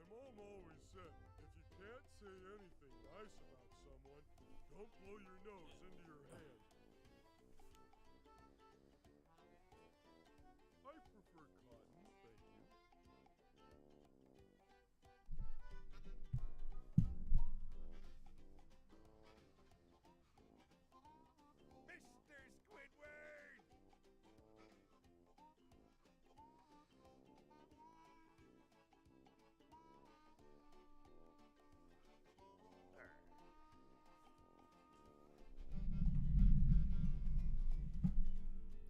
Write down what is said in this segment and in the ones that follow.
Mom always said, if you can't say anything nice about someone, don't blow your nose into your hand. I prefer cotton, thank you. Mr. Squidward!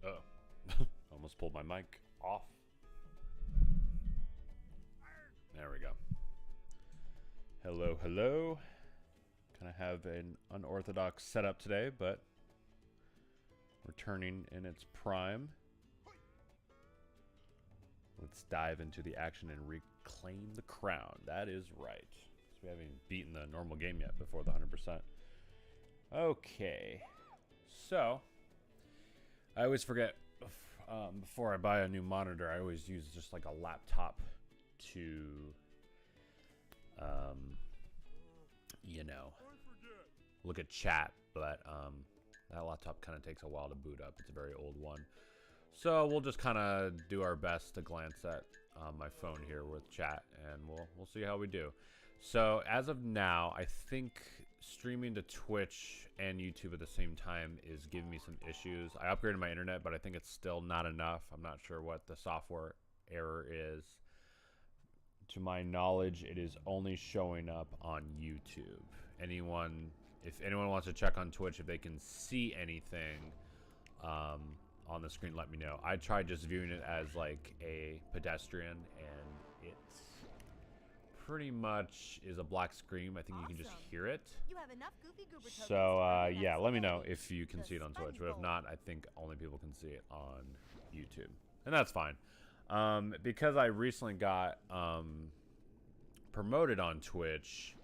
Oh, almost pulled my mic off. There we go. Hello, hello. Kind of have an unorthodox setup today, but returning in its prime. Let's dive into the action and reclaim the crown. That is right. So we haven't beaten the normal game yet before the 100%. Okay. So, I always forget, before I buy a new monitor, I always use just like a laptop to, you know, look at chat, but that laptop kind of takes a while to boot up. It's a very old one. So we'll just kind of do our best to glance at my phone here with chat, and we'll see how we do. So as of now, I think streaming to Twitch and YouTube at the same time is giving me some issues. I upgraded my internet, but I think it's still not enough. I'm not sure what the software error is. To my knowledge, it is only showing up on YouTube. If anyone wants to check on Twitch if they can see anything on the screen, let me know. I tried just viewing it as like a pedestrian, and it's pretty much is a black screen. I think you can just hear it. You have enough goofy goober tokens So yeah, let me know if you can see it on Twitch, but if not, I think only people can see it on YouTube, and that's fine. Because I recently got promoted on Twitch,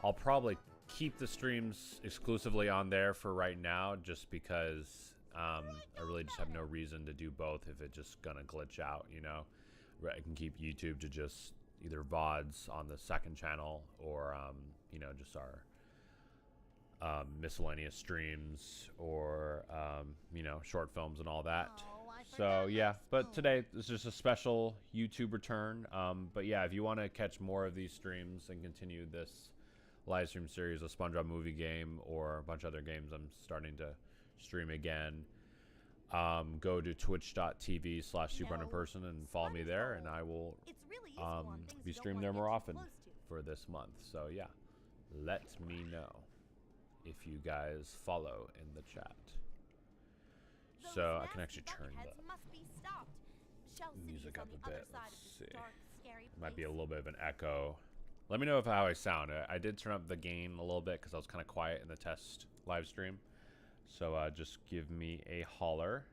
I'll probably keep the streams exclusively on there for right now, just because I really just have no reason to do both if it's just gonna glitch out, you know. I can keep YouTube to just either VODs on the second channel, or you know, just our miscellaneous streams, or you know, short films and all that. So yeah, but today is just a special YouTube return. But yeah, if you want to catch more of these streams and continue this live stream series of SpongeBob movie game or a bunch of other games I'm starting to stream again, go to twitch.tv/superuninperson and follow me there, and I will be streaming there more often for this month. So yeah, let me know if you guys follow in the chat. So I can actually turn the music up a bit. Let's see. It might be a little bit of an echo. Let me know how I sound. I did turn up the gain a little bit because I was kind of quiet in the test live stream. So just give me a holler.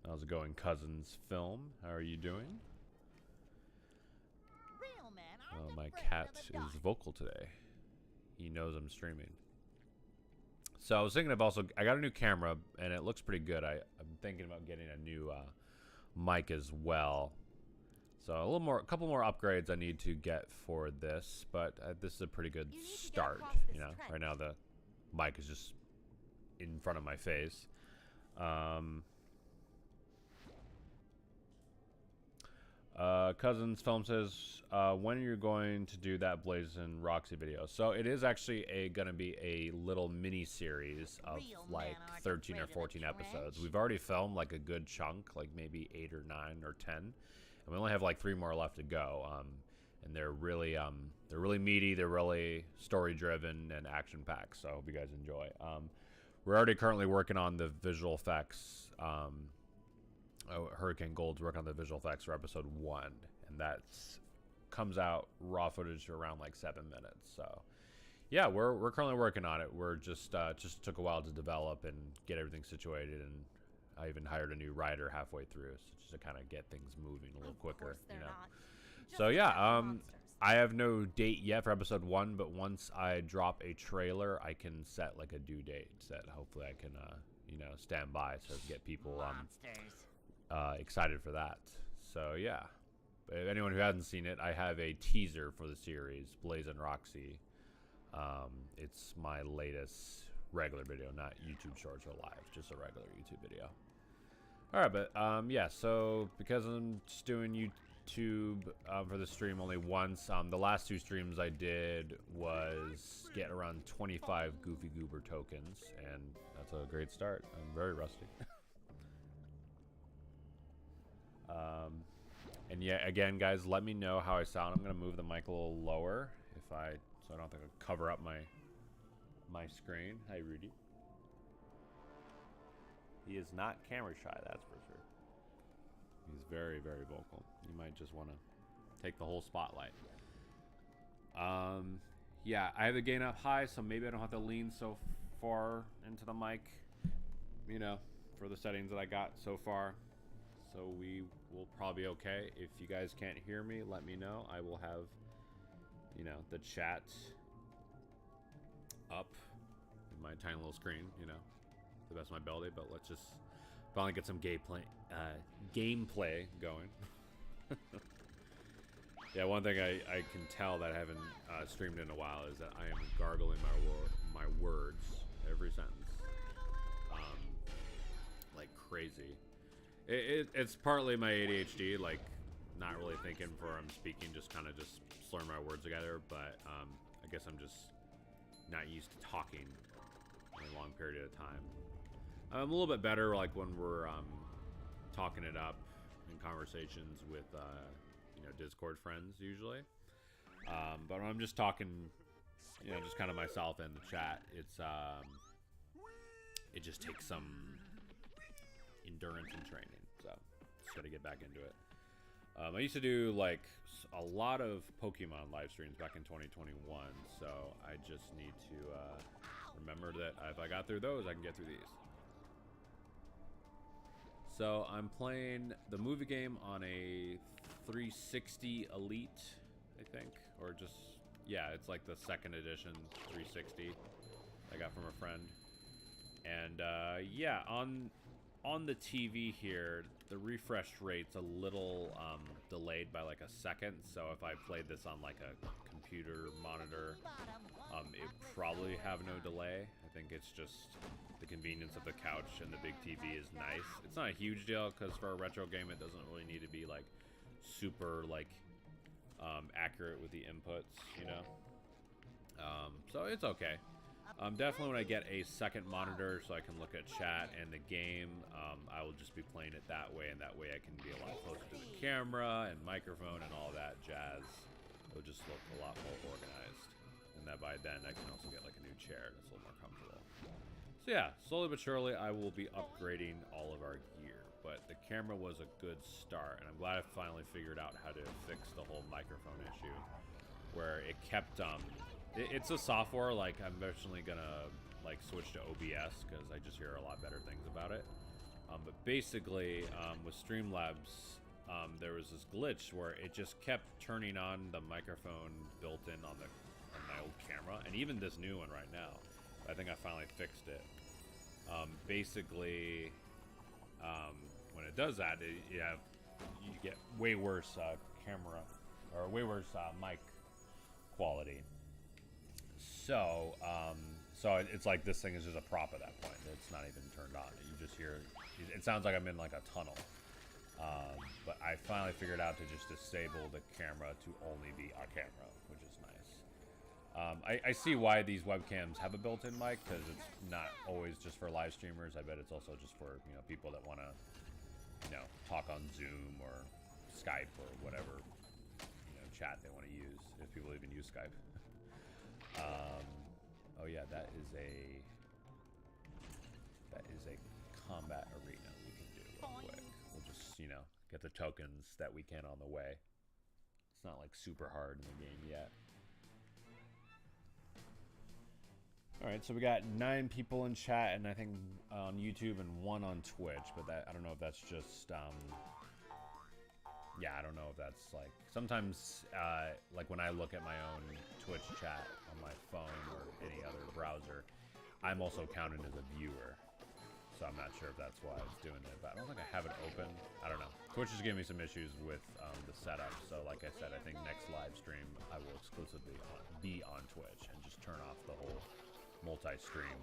How's it going, Cousins Film? How are you doing? Oh, my cat is vocal today. He knows I'm streaming. So I was thinking of also, I got a new camera and it looks pretty good. I'm thinking about getting a new mic as well. So a couple more upgrades I need to get for this, but this is a pretty good start. You know, right now the mic is just in front of my face. Cousins Film says, when are you going to do that Blaze and Roxy video? So it is actually gonna be a little mini series of like 13 or 14 episodes. We've already filmed like a good chunk, like maybe 8 or 9 or 10, and we only have like 3 more left to go. And they're really meaty, they're really story driven and action packed. So I hope you guys enjoy. We're already currently working on the visual effects. Hurricane Gold's working on the visual effects for episode 1, and that comes out raw footage around like 7 minutes. So yeah, we're currently working on it. We're just took a while to develop and get everything situated, and I even hired a new writer halfway through, so just to kind of get things moving a little quicker, you know. So yeah, I have no date yet for episode 1, but once I drop a trailer, I can set like a due date that hopefully I can you know, stand by so to get people excited for that. So yeah, but if anyone who hasn't seen it, I have a teaser for the series Blaze and Roxy. It's my latest regular video, not YouTube Shorts or live, just a regular YouTube video. All right, but yeah, so because I'm just doing YouTube for the stream only once, the last 2 streams I did was get around 25 Goofy Goober tokens, and that's a great start. I'm very rusty. And yeah, again, guys, let me know how I sound. I'm gonna move the mic a little lower so I don't have to cover up my screen. Hi, Rudy. He is not camera shy, that's for sure. He's very, very vocal. You might just want to take the whole spotlight. Yeah, I have the gain up high, so maybe I don't have to lean so far into the mic, you know, for the settings that I got so far. So we will probably be okay. If you guys can't hear me, let me know. I will have, you know, the chat up in my tiny little screen, you know, to the best of my ability. But let's just finally get some gameplay going. Yeah, one thing I can tell that I haven't streamed in a while is that I am gargling my words every sentence, like crazy. It's partly my ADHD, like not really thinking before I'm speaking, just kind of just slurring my words together. But I guess I'm just not used to talking in a long period of time. I'm a little bit better, like when we're talking it up in conversations with you know, Discord friends usually. But when I'm just talking, you know, just kind of myself in the chat, it's it just takes some endurance and training. So just gotta get back into it. I used to do like a lot of Pokemon live streams back in 2021, so I just need to remember that if I got through those, I can get through these. So I'm playing the movie game on a 360 Elite, I think, or just, yeah, it's like the 2nd edition 360 I got from a friend. And yeah, on the TV here, the refresh rate's a little delayed by like a second. So if I played this on like a computer monitor, it probably have no delay. I I think it's just the convenience of the couch and the big TV is nice. It's not a huge deal because for a retro game, it doesn't really need to be like super like accurate with the inputs, you know. So it's okay. Definitely when I get a second monitor so I can look at chat and the game, I will just be playing it that way, and that way I can be a lot closer to the camera and microphone and all that jazz. It'll just look a lot more organized. And that by then I can also get like a new chair that's a little more comfortable. So yeah, slowly but surely I will be upgrading all of our gear. But the camera was a good start, and I'm glad I finally figured out how to fix the whole microphone issue. Where it kept, it's a software, like I'm eventually gonna like switch to OBS because I just hear a lot better things about it. But basically, with Streamlabs, there was this glitch where it just kept turning on the microphone built in on my old camera, and even this new one right now. I think I finally fixed it. Basically, when it does that, you get way worse camera, or way worse mic quality. So, it's like this thing is just a prop at that point. It's not even turned on. You just hear, it sounds like I'm in like a tunnel. But I finally figured out to just disable the camera to only be a camera, which is nice. I see why these webcams have a built-in mic, because it's not always just for live streamers. I bet it's also just for, you know, people that want to, you know, talk on Zoom or Skype or whatever, you know, chat they want to use, if people even use Skype. Oh yeah, that is a combat arena we can do real quick. We'll just, you know, get the tokens that we can on the way. It's not like super hard in the game yet. Alright, so we got 9 people in chat, and I think on YouTube and 1 on Twitch, but that, I don't know if that's just, yeah, I don't know if that's like, sometimes, like when I look at my own Twitch chat on my phone or any other browser, I'm also counted as a viewer. So I'm not sure if that's why it's doing it, but I don't think I have it open. I don't know. Twitch is giving me some issues with the setup. So like I said, I think next live stream I will exclusively be on Twitch and just turn off the whole multi-stream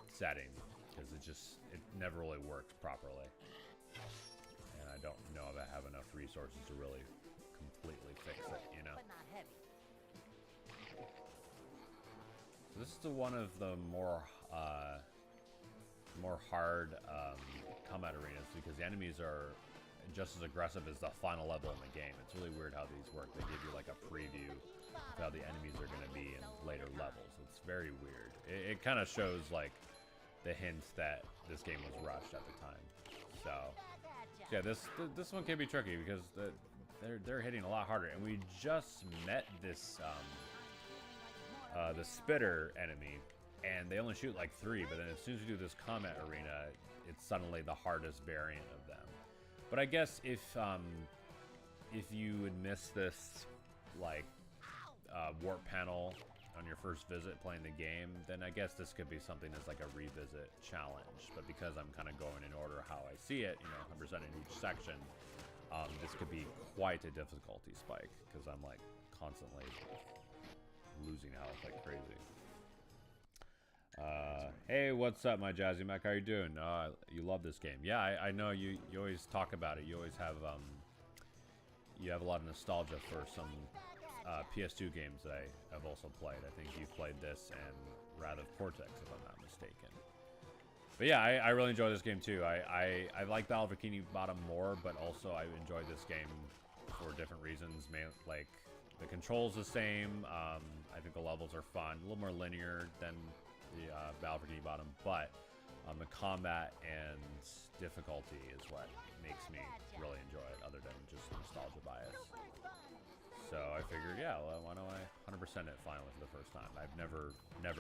setting, because it never really worked properly. And I don't know if I have enough resources to really completely fix it, you know? So this is one of the more hard combat arenas, because the enemies are just as aggressive as the final level in the game. It's really weird how these work. They give you like a preview of how the enemies are going to be in later levels. It's very weird. It kind of shows like the hints that this game was rushed at the time. So yeah, this one can be tricky because they're hitting a lot harder, and we just met this the spitter enemy, and they only shoot like 3, but then as soon as we do this combat arena, it's suddenly the hardest variant of them. But I guess if you would miss this like warp panel on your first visit playing the game, then I guess this could be something that's like a revisit challenge. But because I'm kind of going in order how I see it, you know, I'm presenting each section, this could be quite a difficulty spike, because I'm like constantly losing health like crazy. Hey, what's up, my Jazzy Mac? How you doing? You love this game. Yeah, I know you always talk about it. You always have you have a lot of nostalgia for some PS2 games that I've also played. I think you've played this and Wrath of Cortex, if I'm not mistaken. But yeah, I really enjoy this game too. I like Battle of Bikini Bottom more, but also I enjoy this game for different reasons. Like the controls the same. I think the levels are fun, a little more linear than the Battle of Bikini Bottom, but the combat and difficulty is what makes me really enjoy it, other than just nostalgia bias. So I figured, yeah, well, why don't I 100% it finally for the first time? I've never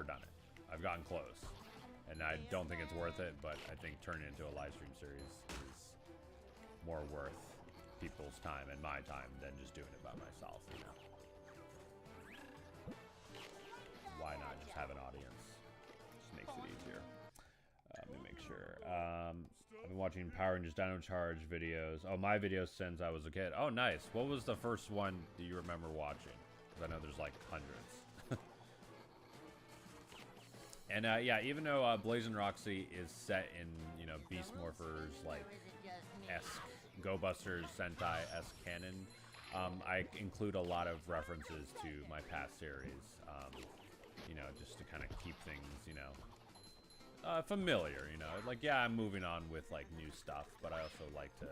done it. I've gotten close, and I don't think it's worth it, but I think turning it into a live stream series is more worth people's time and my time than just doing it by myself, you know? Why not just have an audience? Just makes it easier. Let me make sure. I've been watching Power Rangers Dino Charge videos. Oh, my videos since I was a kid. Oh, nice. What was the first one that you remember watching? Because I know there's like hundreds. And yeah, even though Blazing Roxy is set in, you know, Beast Morphers like esque, Go Busters Sentai esque canon, I include a lot of references to my past series, you know, just to kind of keep things, you know, familiar. You know, like yeah, I'm moving on with like new stuff, but I also like to,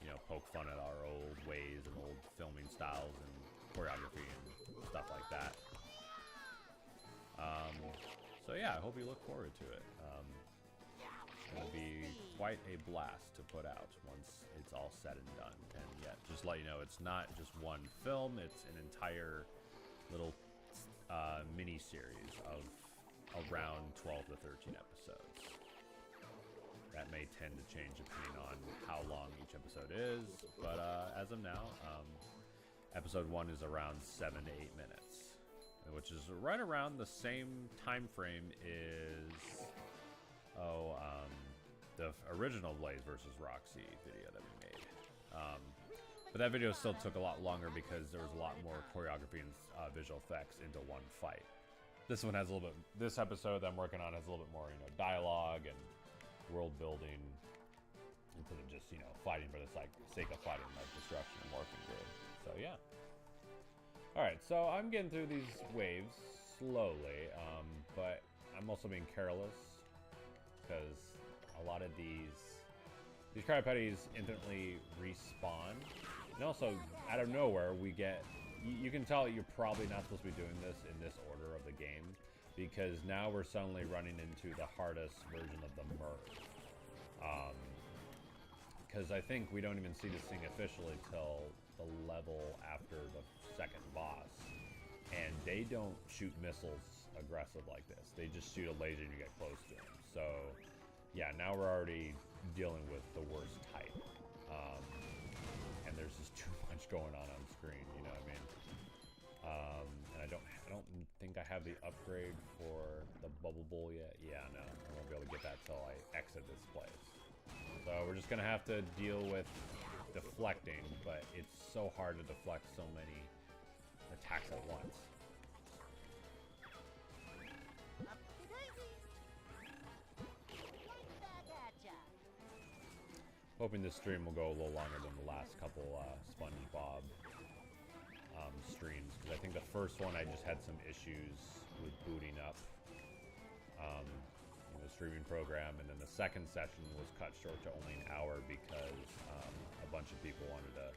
you know, poke fun at our old ways and old filming styles and choreography and stuff like that. So yeah, I hope you look forward to it. It's going to be quite a blast to put out once it's all said and done. And yeah, just let you know, it's not just one film, it's an entire little mini-series of around 12 to 13 episodes. That may tend to change depending on how long each episode is, but as of now, episode 1 is around 7 to 8 minutes. Which is right around the same time frame is the original Blaze versus Roxy video that we made. But that video still took a lot longer because there was a lot more choreography and visual effects into one fight. This one has a little bit. This episode that I'm working on has a little bit more, you know, dialogue and world building instead of just, you know, fighting for the sake of fighting, like destruction and morphing grid. So yeah. Alright, so I'm getting through these waves slowly, but I'm also being careless because a lot of these Cryopetties infinitely respawn. And also, out of nowhere, we get... You can tell you're probably not supposed to be doing this in this order of the game because now we're suddenly running into the hardest version of the merge. Because I think we don't even see this thing officially till the level after the second boss, and they don't shoot missiles aggressive like this. They just shoot a laser and you get close to them. So yeah, now we're already dealing with the worst type, and there's just too much going on screen, you know what I mean? And I don't think I have the upgrade for the bubble bowl yet. Yeah, no, I won't be able to get that till I exit this place. So we're just gonna have to deal with deflecting, but it's so hard to deflect so many attacks at once. Hoping this stream will go a little longer than the last couple SpongeBob streams, because I think the first one I just had some issues with booting up in the streaming program, and then the second session was cut short to only an hour because a bunch of people wanted to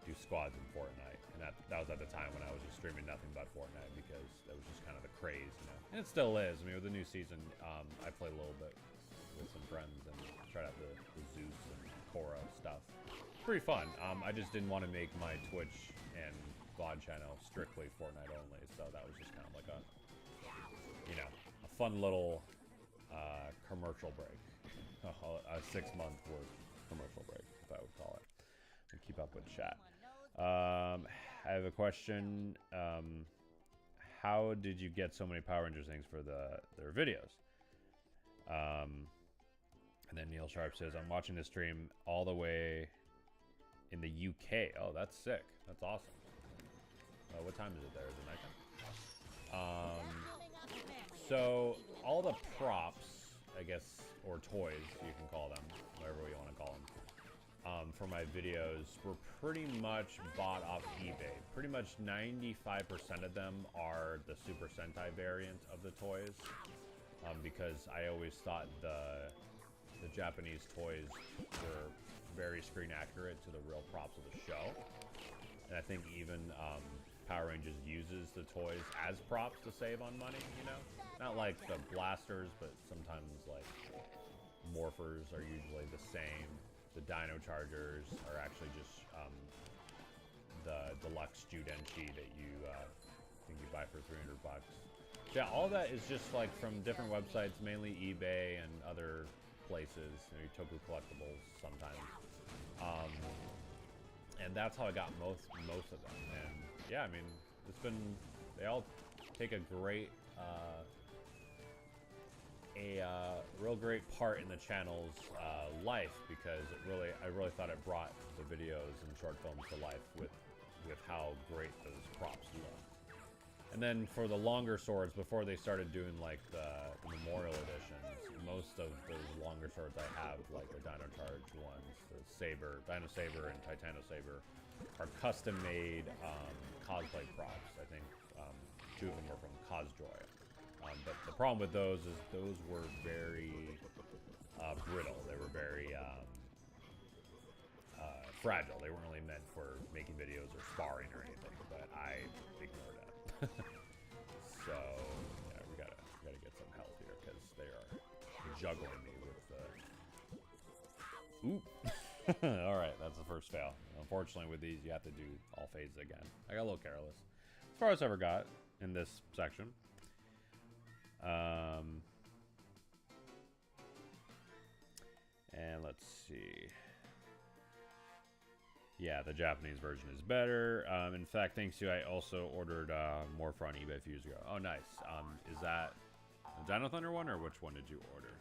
do squads in Fortnite, and that was at the time when I was just streaming nothing but Fortnite because that was just kind of the craze, you know. And it still is. I mean, with the new season, I play a little bit with some friends and tried out the Zeus and Korra stuff. Pretty fun. I just didn't want to make my Twitch and VOD channel strictly Fortnite only, so that was just kind of like a, you know, a fun little commercial break. A 6-month worth commercial break, if I would call it. And keep up with chat. I have a question. How did you get so many Power Rangers things for their videos? And then Neil Sharp says, I'm watching this stream all the way in the UK. Oh, that's sick. That's awesome. What time is it there? Is it nighttime? So all the props, I guess, or toys, you can call them, whatever you want to call them, for my videos were pretty much bought off eBay. Pretty much 95% of them are the Super Sentai variant of the toys, because I always thought the Japanese toys were very screen accurate to the real props of the show. And I think even Power Rangers uses the toys as props to save on money, you know? Not like the blasters, but sometimes like morphers are usually the same. The Dino Chargers are actually just the deluxe Judenchi that you think you buy for $300. Yeah, all that is just like from different websites, mainly eBay and other places, maybe Toku Collectibles sometimes. And that's how I got most of them. And yeah, I mean, they all take a great, real great part in the channel's life, because I really thought it brought the videos and short films to life with how great those props look. And then for the longer swords, before they started doing like the Memorial Editions, most of those longer swords I have, like the Dino Charge ones, the Saber, Dino Saber and Titano Saber, are custom-made cosplay props. I think 2 of them were from Cosjoy. But the problem with those is those were very brittle. They were very fragile. They weren't really meant for making videos or sparring or anything, but I ignored it. So yeah, we gotta get some health here because they are juggling me with the. Oop! All right, that's the first fail. Unfortunately, with these, you have to do all phases again. I got a little careless. As far as I ever got in this section. And let's see. Yeah, the Japanese version is better. In fact, thanks to you, I also ordered more for on eBay a few years ago. Oh, nice. Is that the Dino Thunder one, or which one did you order?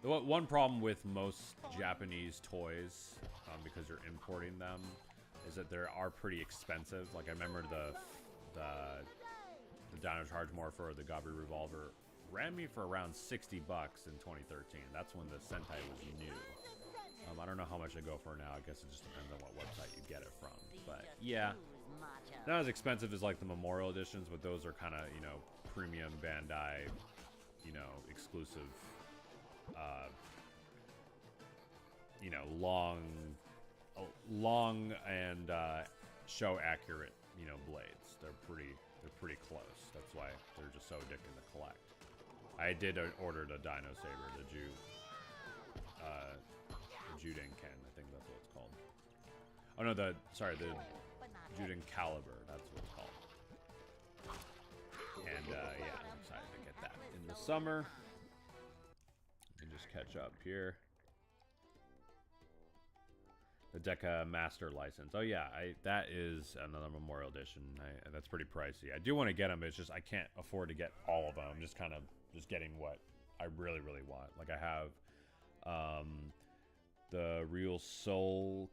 The one problem with most Japanese toys, because you're importing them, is that they are pretty expensive. Like, I remember the Dino Charge Morpher or the Gabri Revolver ran me for around $60 in 2013. That's when the Sentai was new. I don't know how much they go for now. I guess it just depends on what website you get it from. But yeah, not as expensive as like the Memorial Editions, but those are kind of, you know, premium Bandai, you know, exclusive, you know, long and show accurate, you know, blades. They're pretty close. That's why they're just so addicting to collect. I did order the Dino Saber, the Judenken, I think that's what it's called. Oh no, the Juden Caliber, that's what it's called. And yeah, I'm excited to get that in the summer. You can just catch up here. The Deca Master License. Oh yeah, that is another Memorial Edition. That's pretty pricey. I do want to get them, but it's just I can't afford to get all of them. I'm just kind of getting what I really want. Like I have the Real Soul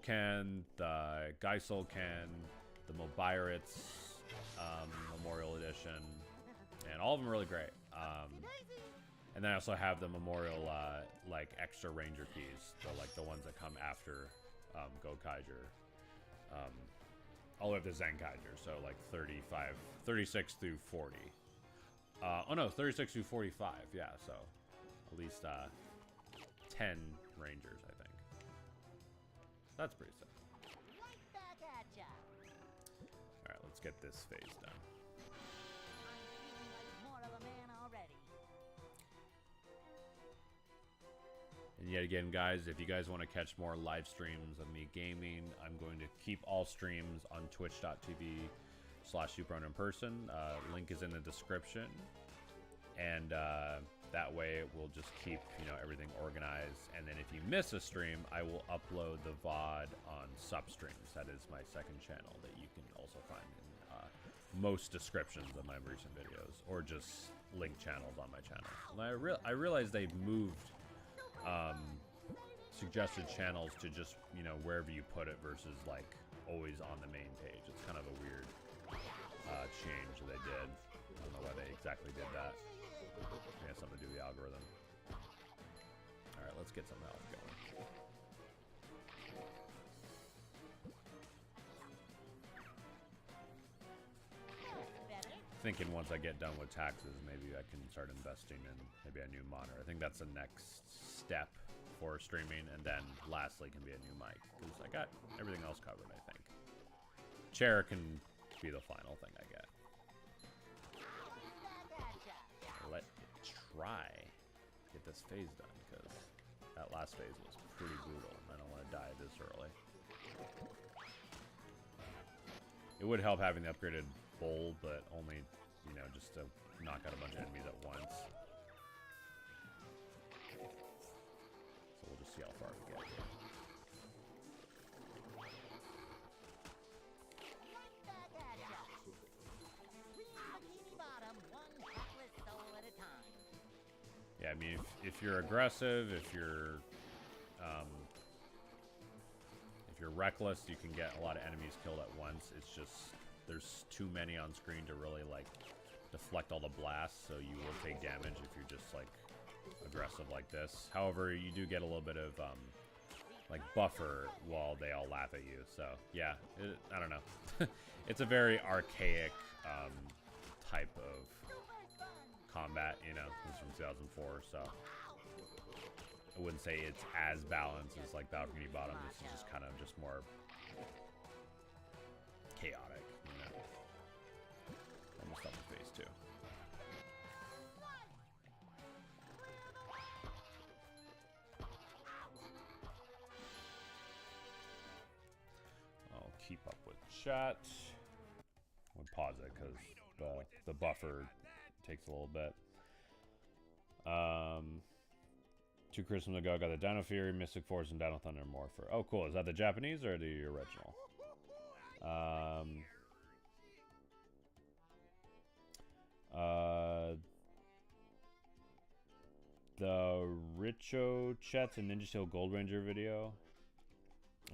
Can, the Guy Soul Can, the Mobiritz Memorial Edition, and all of them are really great. And then I also have the Memorial like extra Ranger keys, the ones that come after Gokaiger, all the way up to Zenkaiger, so like 36 through 40. Oh no, 36 through 45, yeah, so at least 10 Rangers, I think. That's pretty sick. Alright, let's get this phase done. And yet again, guys, if you guys want to catch more live streams of me gaming, I'm going to keep all streams on twitch.tv/SuperRunInPerson. Link is in the description. And that way it will just keep, you know, everything organized. And then if you miss a stream, I will upload the VOD on SUP streams. That is my second channel that you can also find in most descriptions of my recent videos, or just link channels on my channel. And I realize they've moved suggested channels to just, you know, wherever you put it versus like always on the main page. It's kind of a weird change they did. I don't know why they exactly did that. It has something to do with the algorithm. Alright, let's get some health going. Thinking once I get done with taxes, maybe I can start investing in maybe a new monitor. I think that's the next step for streaming, and then lastly can be a new mic, because I got everything else covered, I think. Chair can be the final thing I get. Let's try get this phase done, because that last phase was pretty brutal. I don't want to die this early. It would help having the upgraded bowl, but only, you know, just to knock out a bunch of enemies at once. So we'll just see how far we get. Yeah, I mean, if you're aggressive, if you're reckless, you can get a lot of enemies killed at once. It's just there's too many on screen to really like deflect all the blasts, so you will take damage if you're just like aggressive like this. However, you do get a little bit of like buffer while they all laugh at you. So yeah, I don't know. It's a very archaic type of combat, you know. This is from 2004, so I wouldn't say it's as balanced as like Balcony Bottom. This is just kind of just more chaotic, you know. Almost up the face too. I'll keep up with chat. I'll pause it because the buffer takes a little bit. 2 Christmas ago, I got the Dino Fury, Mystic Force, and Dino Thunder Morpher. Oh, cool. Is that the Japanese or the original? The Richo Chets and Ninja Steel Gold Ranger video.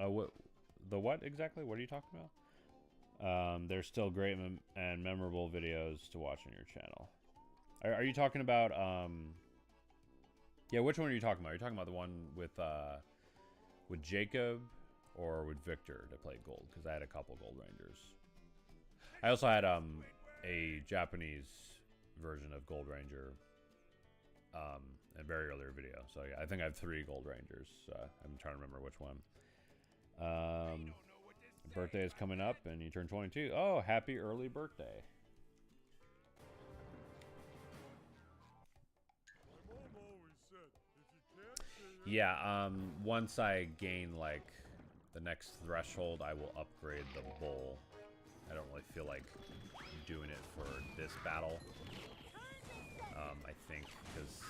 What exactly? What are you talking about? They're still great and memorable videos to watch on your channel. Are you talking about yeah, which one are you talking about? Are you talking about the one with Jacob or with Victor that played Gold? Because I had a couple Gold Rangers. I also had a Japanese version of Gold Ranger in a very earlier video. So yeah, I think I have 3 Gold Rangers. I'm trying to remember which one. Birthday is coming up and you turn 22. Oh, happy early birthday. Yeah, once I gain, like, the next threshold, I will upgrade the bull. I don't really feel like doing it for this battle. I think, because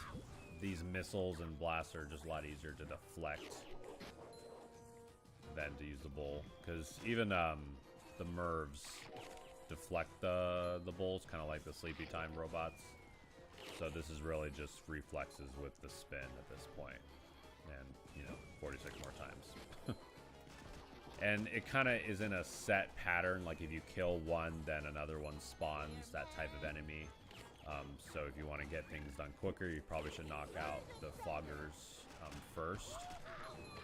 these missiles and blasts are just a lot easier to deflect than to use the bull. Because even the Mervs deflect the bulls, kind of like the Sleepy Time robots. So this is really just reflexes with the spin at this point. And, you know, 46 more times. And it kind of is in a set pattern. Like, if you kill one, then another one spawns that type of enemy. So if you want to get things done quicker, you probably should knock out the foggers first,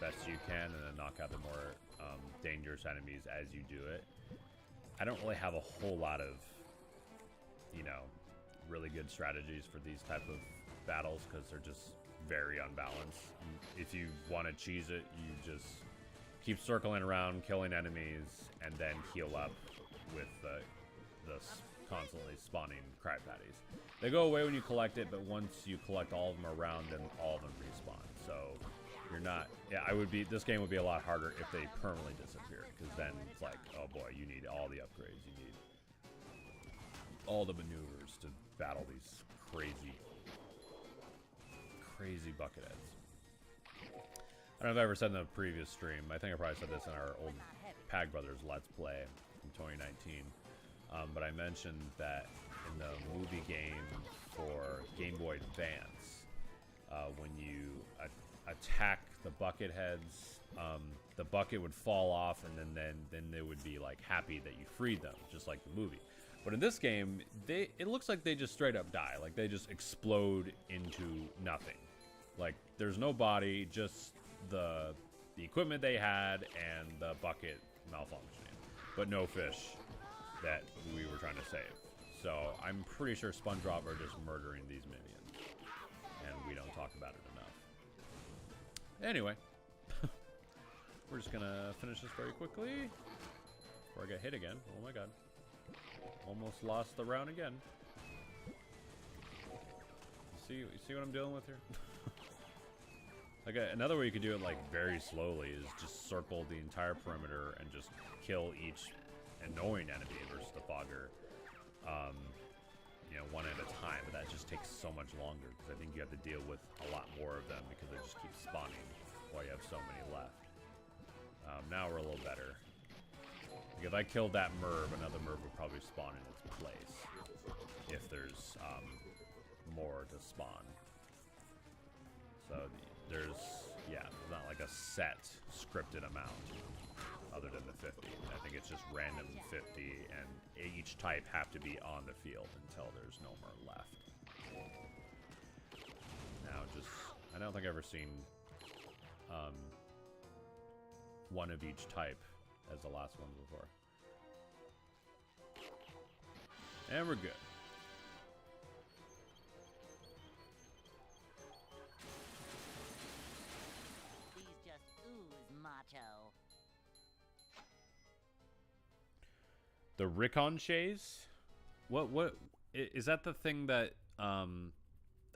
best you can, and then knock out the more dangerous enemies as you do it. I don't really have a whole lot of, you know, really good strategies for these type of battles because they're just very unbalanced. If you want to cheese it, you just keep circling around, killing enemies, and then heal up with the constantly spawning crab patties. They go away when you collect it, but once you collect all of them around, then all of them respawn. So you're not. Yeah, this game would be a lot harder if they permanently disappeared, because then it's like, oh boy, you need all the upgrades, you need all the maneuvers to battle these crazy bucketheads. I don't know if I ever said in the previous stream. I think I probably said this in our old Pag Brothers Let's Play from 2019. But I mentioned that in the movie game for Game Boy Advance, when you attack the bucket heads, the bucket would fall off, and then they would be like happy that you freed them, just like the movie. But in this game, it looks like they just straight up die. Like, they just explode into nothing. Like, there's no body, just the equipment they had and the bucket malfunctioning. But no fish that we were trying to save. So I'm pretty sure SpongeBob are just murdering these minions. And we don't talk about it enough. Anyway. We're just gonna finish this very quickly before I get hit again. Oh my god. Almost lost the round again. You see what I'm dealing with here? Like, another way you could do it, like, very slowly is just circle the entire perimeter and just kill each annoying enemy versus the fogger, you know, one at a time. But that just takes so much longer because I think you have to deal with a lot more of them because they just keep spawning while you have so many left. Now we're a little better. Like, if I killed that Merv, another Merv would probably spawn in its place if there's more to spawn. So there's not like a set scripted amount. other than the 50. I think it's just random 50, and each type have to be on the field until there's no more left. Now, I don't think I've ever seen one of each type as the last one before. And we're good. These just ooze macho. The Riconchets? What is that the thing that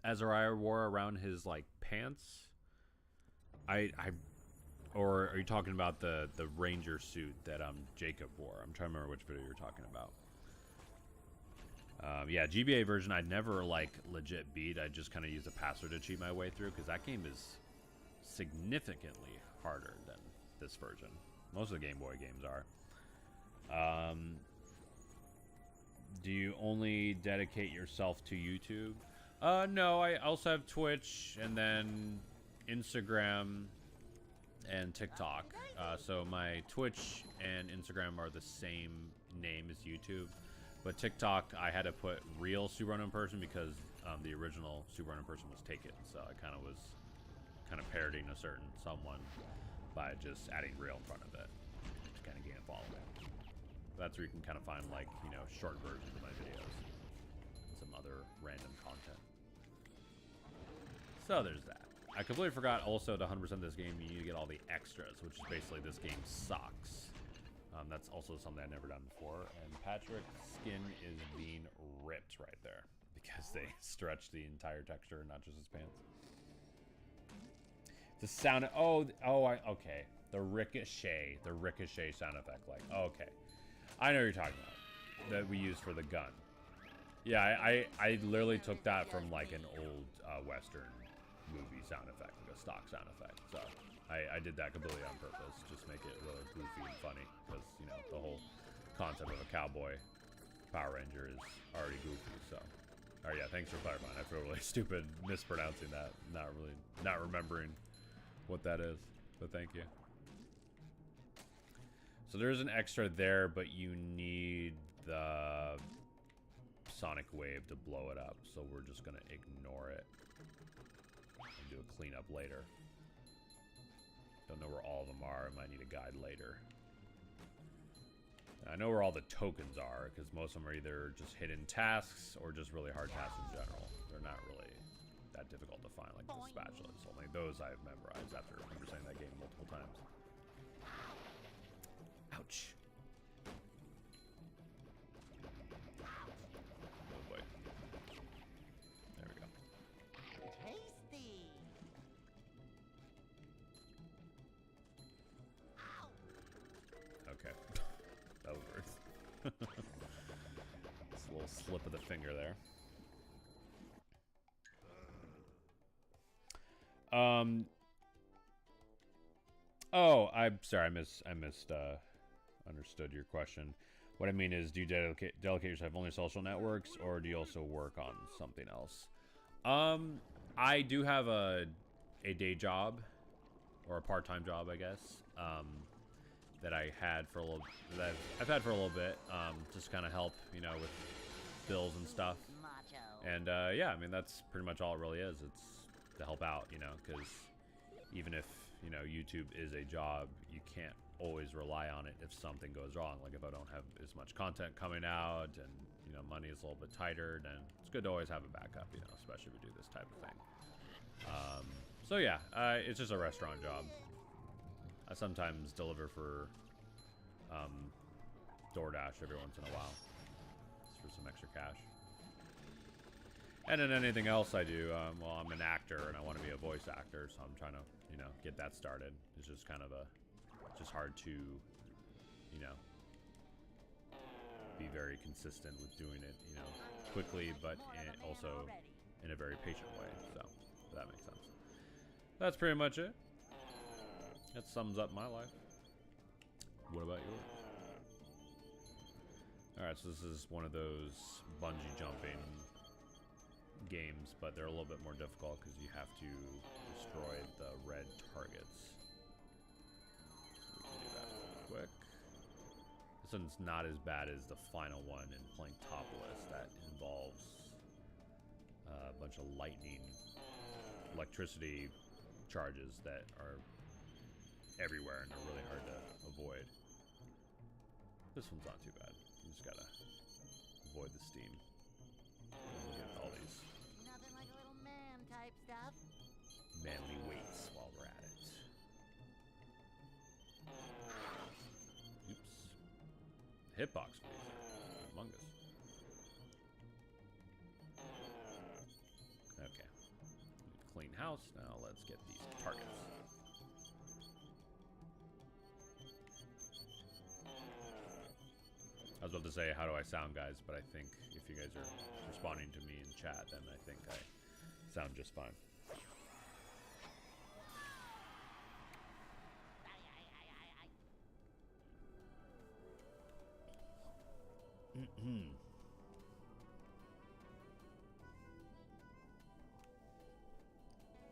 Azariah wore around his like pants? Or are you talking about the ranger suit that Jacob wore? I'm trying to remember which video you're talking about. Yeah, GBA version I never like legit beat. I just kind of use a password to cheat my way through because that game is significantly harder than this version. Most of the Game Boy games are. Do you only dedicate yourself to YouTube? No, I also have Twitch and then Instagram and TikTok. So my Twitch and Instagram are the same name as YouTube. But TikTok, I had to put real Super Run in person because the original Super Run in person was taken. So I kind of parodying a certain someone by just adding real in front of it to kind of gain a following. That's where you can kind of find, like, you know, short versions of my videos and some other random content. So there's that. I completely forgot also to 100% this game you need to get all the extras, which is basically this game sucks. That's also something I've never done before. And Patrick's skin is being ripped right there because they stretched the entire texture, not just his pants. The sound. Okay. The ricochet sound effect. Like, okay, I know what you're talking about. That we use for the gun. Yeah, I literally took that from like an old Western movie sound effect, like a stock sound effect. So I did that completely on purpose, just make it really goofy and funny, because you know the whole concept of a cowboy Power Ranger is already goofy. So, all right, yeah, thanks for clarifying. I feel really stupid mispronouncing that, not remembering what that is, but thank you. So there's an extra there, but you need the sonic wave to blow it up, so we're just gonna ignore it and do a cleanup later. Don't know where all of them are. I might need a guide later. I know where all the tokens are, because most of them are either just hidden tasks or just really hard tasks in general. They're not really that difficult to find, like the spatulas. Only those I've memorized after understanding that game multiple times. Ouch. Oh boy. There we go. Tasty. Okay. That was worse. It's a little slip of the finger there. Oh, I'm sorry. I missed understood your question. What I mean is, do you dedicate yourself only to social networks, or do you also work on something else? I do have a day job, or a part-time job, I guess. That I had for a little, that I've had for a little bit, just kind of help, you know, with bills and stuff. And yeah, I mean that's pretty much all it really is. It's to help out, you know, because even if you know YouTube is a job, you can't always rely on it if something goes wrong. Like if I don't have as much content coming out, and you know money is a little bit tighter, then it's good to always have a backup, you know, especially if we do this type of thing. So yeah, it's just a restaurant job. I sometimes deliver for DoorDash every once in a while, just for some extra cash. And then anything else I do, well, I'm an actor and I want to be a voice actor, so I'm trying to, you know, get that started. It's just kind of just hard to, you know, be very consistent with doing it, you know, quickly, but also in a very patient way. So if that makes sense. That's pretty much it. That sums up my life. What about yours? Alright, so this is one of those bungee jumping games, but they're a little bit more difficult because you have to destroy the red targets. So we can do that really quick. This one's not as bad as the final one in playing topless. That involves a bunch of electricity charges that are everywhere and are really hard to avoid. This one's not too bad. You just gotta avoid the steam. We'll get all these Nothing like a little man type stuff. manly weights while we're at it. Oops. Hitbox for these are humongous. Okay. Clean house. Now let's get these targets. I was about to say, how do I sound, guys? But I think if you guys are responding to me in chat, then I think I sound just fine.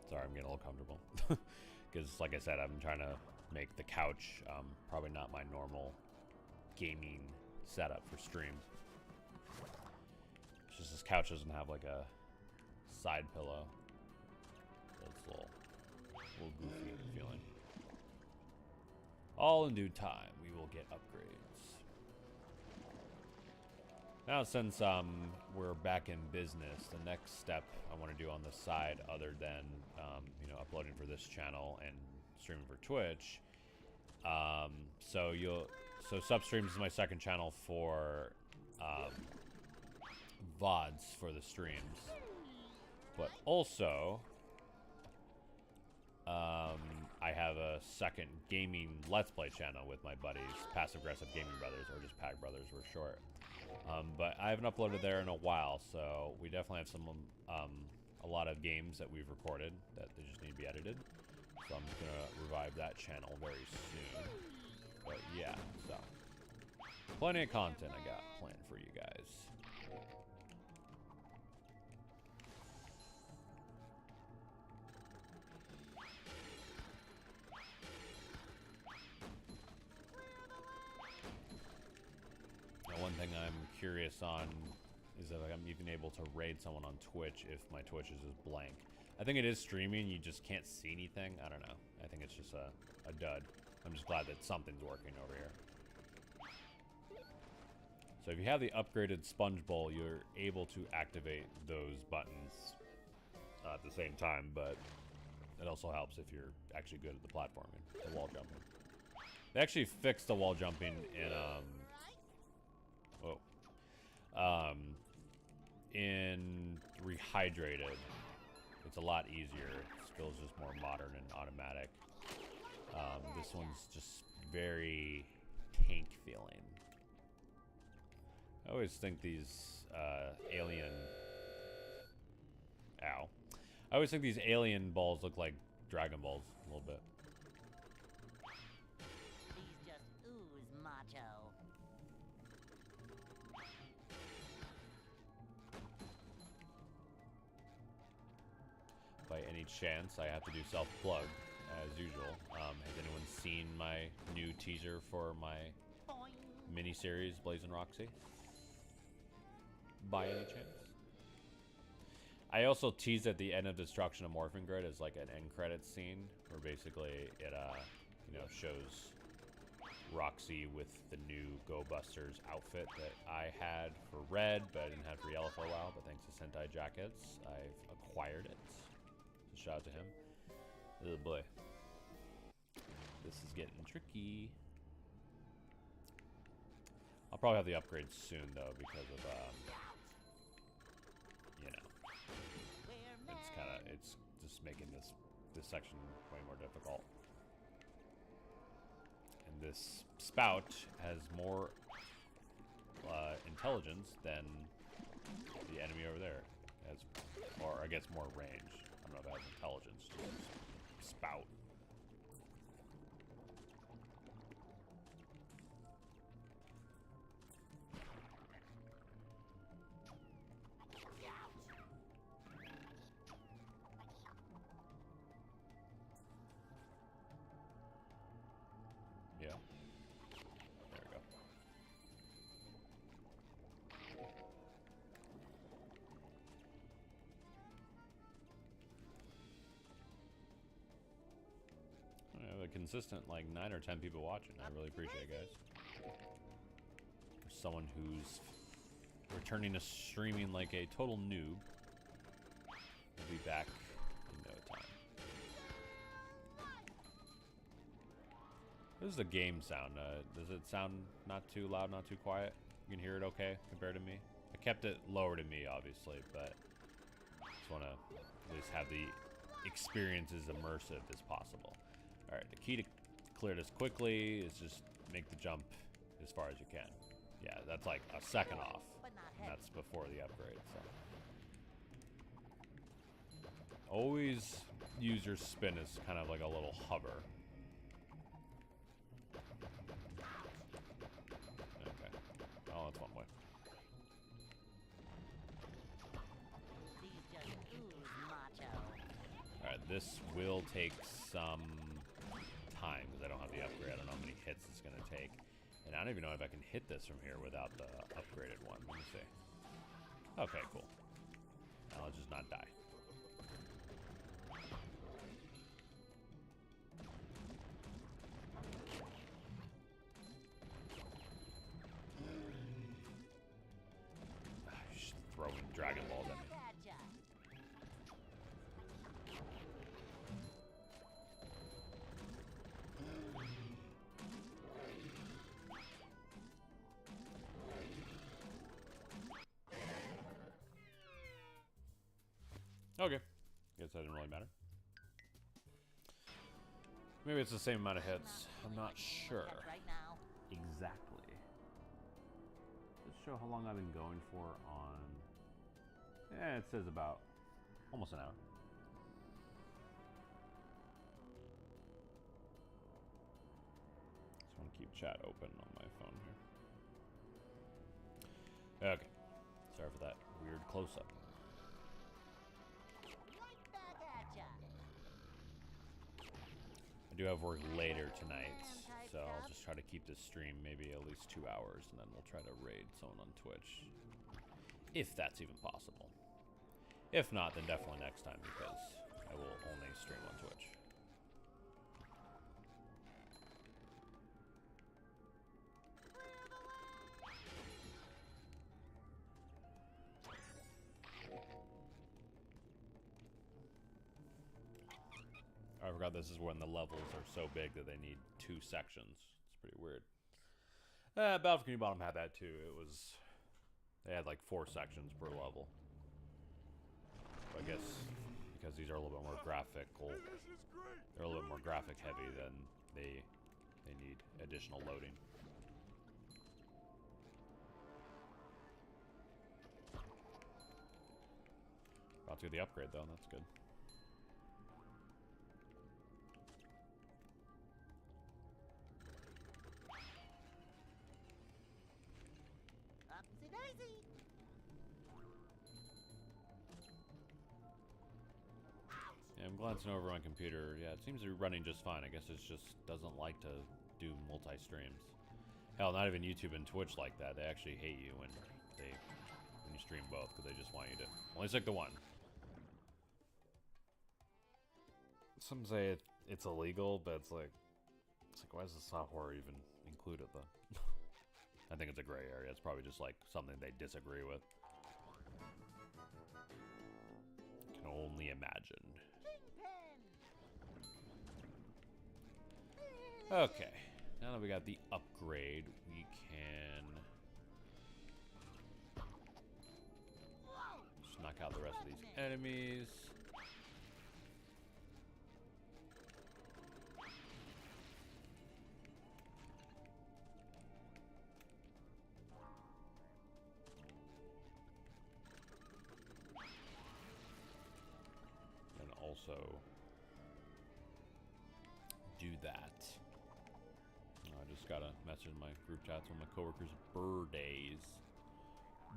Sorry, I'm getting a little comfortable. Because, like I said, I'm trying to make the couch probably not my normal gaming setup for stream. It's just this couch doesn't have like a side pillow. So it's a little goofy feeling. All in due time, we will get upgrades. Now, since we're back in business, the next step I want to do on the side, other than you know, uploading for this channel and streaming for Twitch, so SUP Streams is my second channel for VODs for the streams, but also I have a second gaming Let's Play channel with my buddies, Passive Aggressive Gaming Brothers, or just PAG Brothers, we're short. But I haven't uploaded there in a while, so we definitely have a lot of games that we've recorded that they just need to be edited. So I'm just gonna revive that channel very soon. But yeah, so plenty of content I got planned for you guys. Now, one thing I'm curious on is if I'm even able to raid someone on Twitch if my Twitch is just blank. I think it is streaming, you just can't see anything. I don't know. I think it's just a dud. I'm just glad that something's working over here. So if you have the upgraded sponge bowl, you're able to activate those buttons at the same time, but it also helps if you're actually good at the platforming, the wall jumping. They actually fixed the wall jumping in Rehydrated. It's a lot easier. It feels just more modern and automatic. This one's just very tank feeling. I always think these alien... Ow. I always think these alien balls look like Dragon Balls a little bit. These just ooze macho. By any chance, I have to do self-plug, as usual. Has anyone seen my new teaser for my mini-series, Blazing Roxy? By any chance? I also teased at the end of Destruction of Morphin Grid as like an end credits scene, where basically it, you know, shows Roxy with the new Go Busters outfit that I had for red, but I didn't have for yellow for a while, but thanks to Sentai Jackets, I've acquired it. So shout out to him. Oh boy. This is getting tricky. I'll probably have the upgrades soon though, because of you know, it's just making this section way more difficult. And this spout has more intelligence than the enemy over there has, or I guess more range. I don't know if it has intelligence, just spout. Yeah. There we go. a consistent like 9 or 10 people watching. I really appreciate it, guys. For someone who's returning to streaming like a total noob, we'll be back in no time. This is the game sound. Does it sound not too loud, not too quiet? You can hear it okay compared to me? I kept it lower to me, obviously, but just want to at least have the experience as immersive as possible. All right, the key to clear this quickly is just make the jump as far as you can. Yeah, that's like a second off, and that's before the upgrade. So always use your spin as kind of like a little hover. Okay. Oh, that's one way. Alright, this will take some time because I don't have the upgrade. I don't know how many hits it's going to take. And I don't even know if I can hit this from here without the upgraded one. Let me see. Okay, cool. Now I'll just not die. Just throwing Dragon Balls at me. Okay. Guess that didn't really matter. Maybe it's the same amount of hits. I'm not sure. Exactly. Let's show how long I've been going for on... Yeah, it says about almost an hour. Just want to keep chat open on my phone here. Okay. Sorry for that weird close-up. I do have work later tonight, so I'll just try to keep this stream maybe at least 2 hours, and then we'll try to raid someone on Twitch, if that's even possible. If not, then definitely next time, because I will only stream on Twitch. I forgot this is when the levels are so big that they need 2 sections. It's pretty weird. Battle for Bikini Bottom had that too. They had like 4 sections per level. So I guess because these are a little bit more graphical, they're a little bit more graphic heavy, then they need additional loading. About to get the upgrade though, and that's good. Yeah, I'm glancing over my computer. Yeah, it seems to be running just fine. I guess it just doesn't like to do multi-streams. Hell, not even YouTube and Twitch like that. They actually hate you when you stream both because they just want you to only stick to one. Some say it's illegal, but it's like why is the software even included though? I think it's a gray area. It's probably just like something they disagree with. Can only imagine. Okay, now that we got the upgrade, we can just knock out the rest of these enemies. And also do that. I just got a message in my group chat from my coworkers. Birthdays.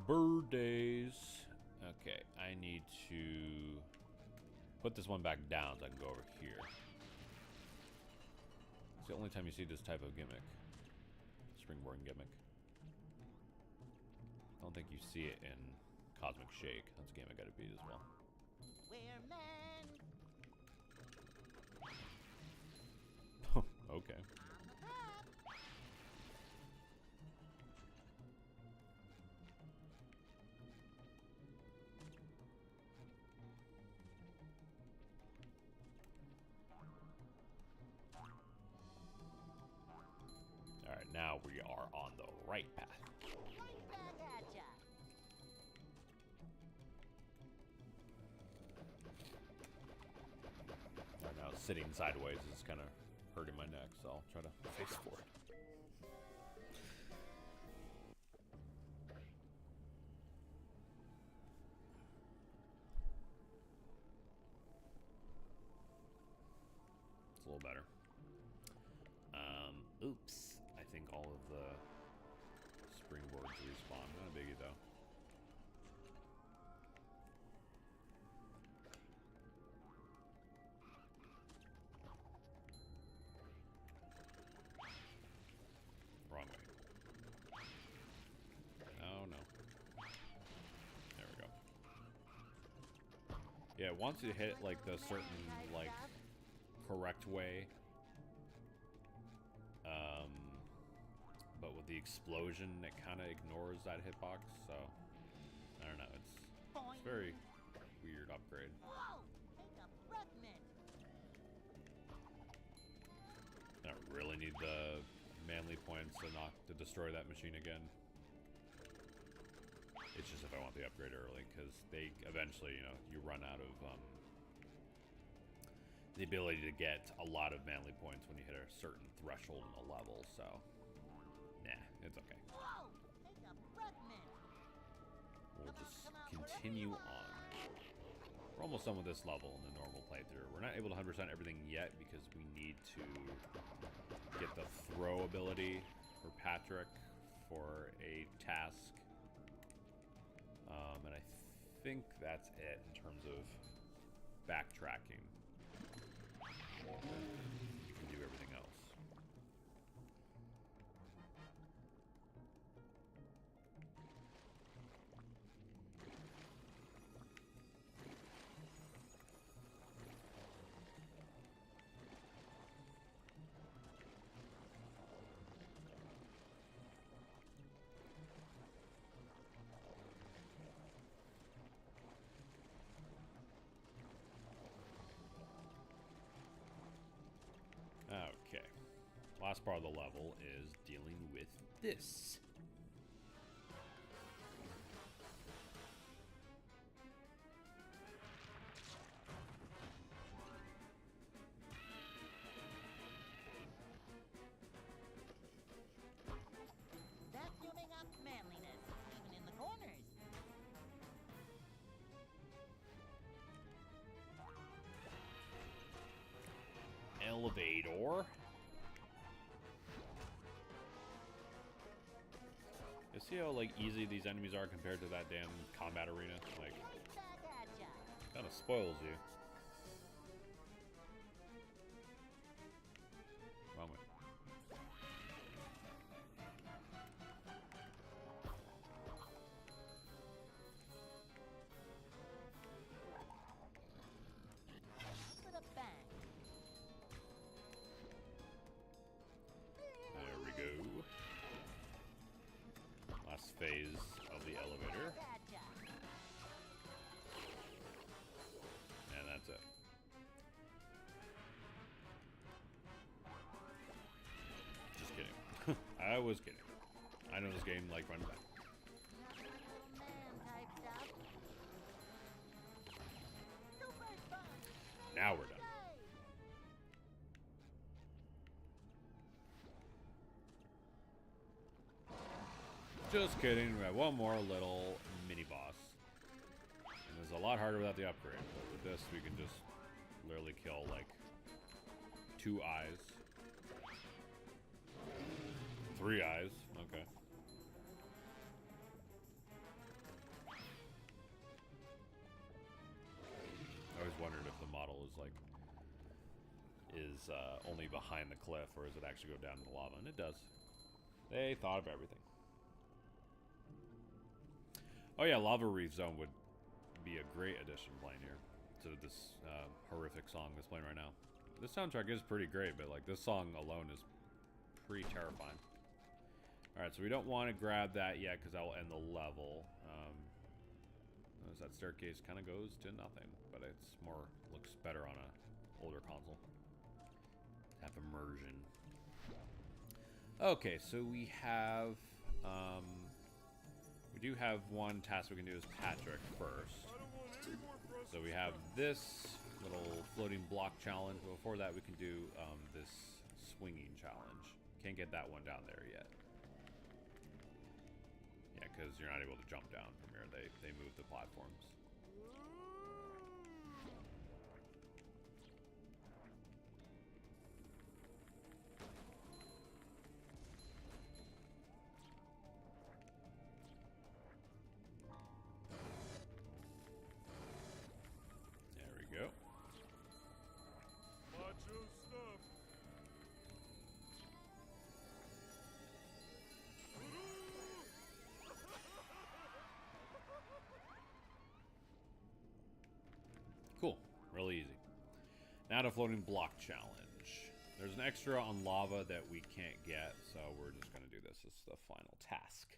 Birthdays. Okay, I need to put this one back down so I can go over here. It's the only time you see this type of gimmick. Springboarding gimmick. I don't think you see it in Cosmic Shake. That's a game I gotta beat as well. We're men. now we are on the right path. Right back at ya. Right now, sitting sideways is kind of hurting my neck, so I'll try to face forward. It's a little better. Oops. I think all of the springboards respawn. Not a biggie, though. Wrong way. Oh, no. There we go. Yeah, once you hit, like, the certain, like, correct way, but with the explosion, it kind of ignores that hitbox, so I don't know, it's very weird upgrade. Whoa! Take a breath mint. I don't really need the manly points to destroy that machine again. It's just if I want the upgrade early, because they eventually, you know, you run out of the ability to get a lot of manly points when you hit a certain threshold in a level, so nah, it's okay. Whoa! Take a breath mint. We'll just continue on. We're almost done with this level in the normal playthrough. We're not able to 100% everything yet because we need to get the throw ability for Patrick for a task. And I think that's it in terms of backtracking. You can do everything else. Okay. Last part of the level is dealing with this. Vacuuming up manliness, even in the corners. Elevator. You see how like easy these enemies are compared to that damn combat arena? Like, Right back at ya. kind of spoils you. Wrong way. With a bang. There we go. Last phase of the elevator. Back at ya. And that's it. Just kidding. I was kidding. I know this game like runs back. Nothing like little man type stuff. Super sponge. Now we're done. Just kidding. We have one more little mini boss. And it's a lot harder without the upgrade. But with this, we can just literally kill like 2 eyes. 3 eyes. Okay. I always wondered if the model is like only behind the cliff, or does it actually go down in the lava? And it does. They thought of everything. Oh yeah, Lava Reef Zone would be a great addition playing here to this horrific song that's playing right now. This soundtrack is pretty great, but like this song alone is pretty terrifying. Alright, so we don't want to grab that yet because that will end the level. Notice that staircase kind of goes to nothing, but it's more, looks better on a older console. Have immersion. Okay, so we have, we do have one task we can do as Patrick first. So we have this little floating block challenge. Before that, we can do this swinging challenge. Can't get that one down there yet. Yeah, because you're not able to jump down from here. They move the platforms. There we go. Macho stuff. Cool. Really easy. Now to floating block challenge. There's an extra on lava that we can't get, so we're just going to do this as the final task.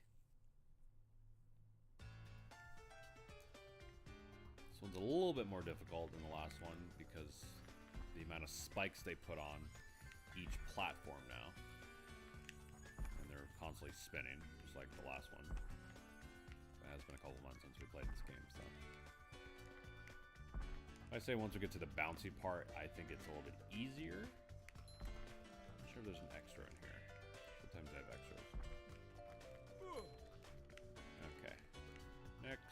This one's a little bit more difficult than the last one because the amount of spikes they put on each platform now. And they're constantly spinning, just like the last one. It has been a couple months since we played this game, so. I say once we get to the bouncy part, I think it's a little bit easier. I'm sure there's an extra in here. Sometimes I have extras. Okay. Next.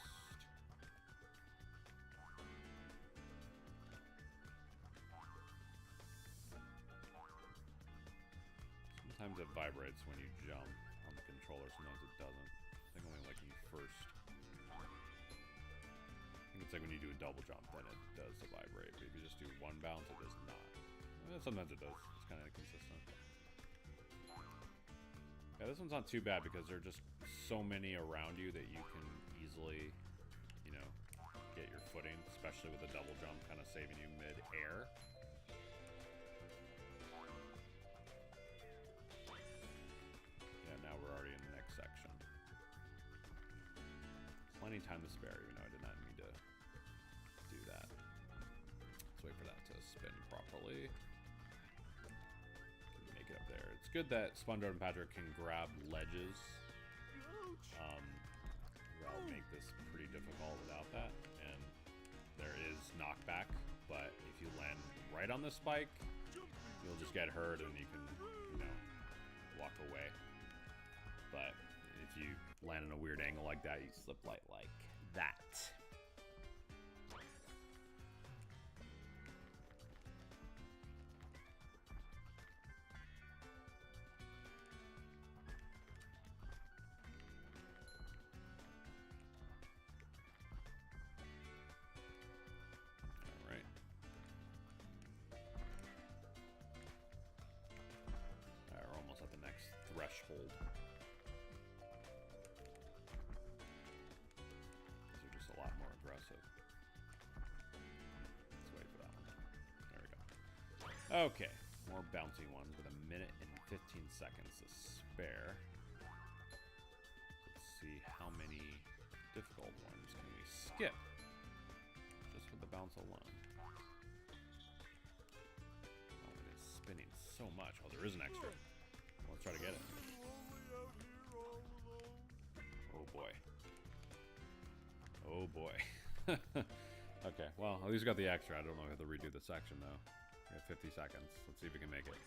Sometimes it vibrates when you jump on the controller, sometimes it doesn't. I think only like when you first. I think it's like when you do a double jump, then it does the vibrate. But if you just do one bounce, it does not. Sometimes it does. It's kind of inconsistent. Yeah, this one's not too bad because there are just so many around you that you can easily, you know, get your footing, especially with a double jump kind of saving you mid-air. Yeah, now we're already in the next section. Plenty of time to spare, even though I did not need to do that. Let's wait for that to spin properly. Make it up there. It's good that SpongeBob and Patrick can grab ledges. That'll make this pretty difficult without that. And there is knockback, but if you land right on the spike, you'll just get hurt and you can, you know, walk away. But if you land in a weird angle like that, you slip like that. Threshold. These are just a lot more aggressive. Let's wait for that one. There we go. Okay, more bouncy ones with 1 minute and 15 seconds to spare. Let's see how many difficult ones can we skip just with the bounce alone. Oh, it is spinning so much. Oh, there is an extra. Let's try to get it. Oh boy. Oh boy. Okay, well, at least we got the extra. I don't know if I have to redo the section though. We have 50 seconds. Let's see if we can make it.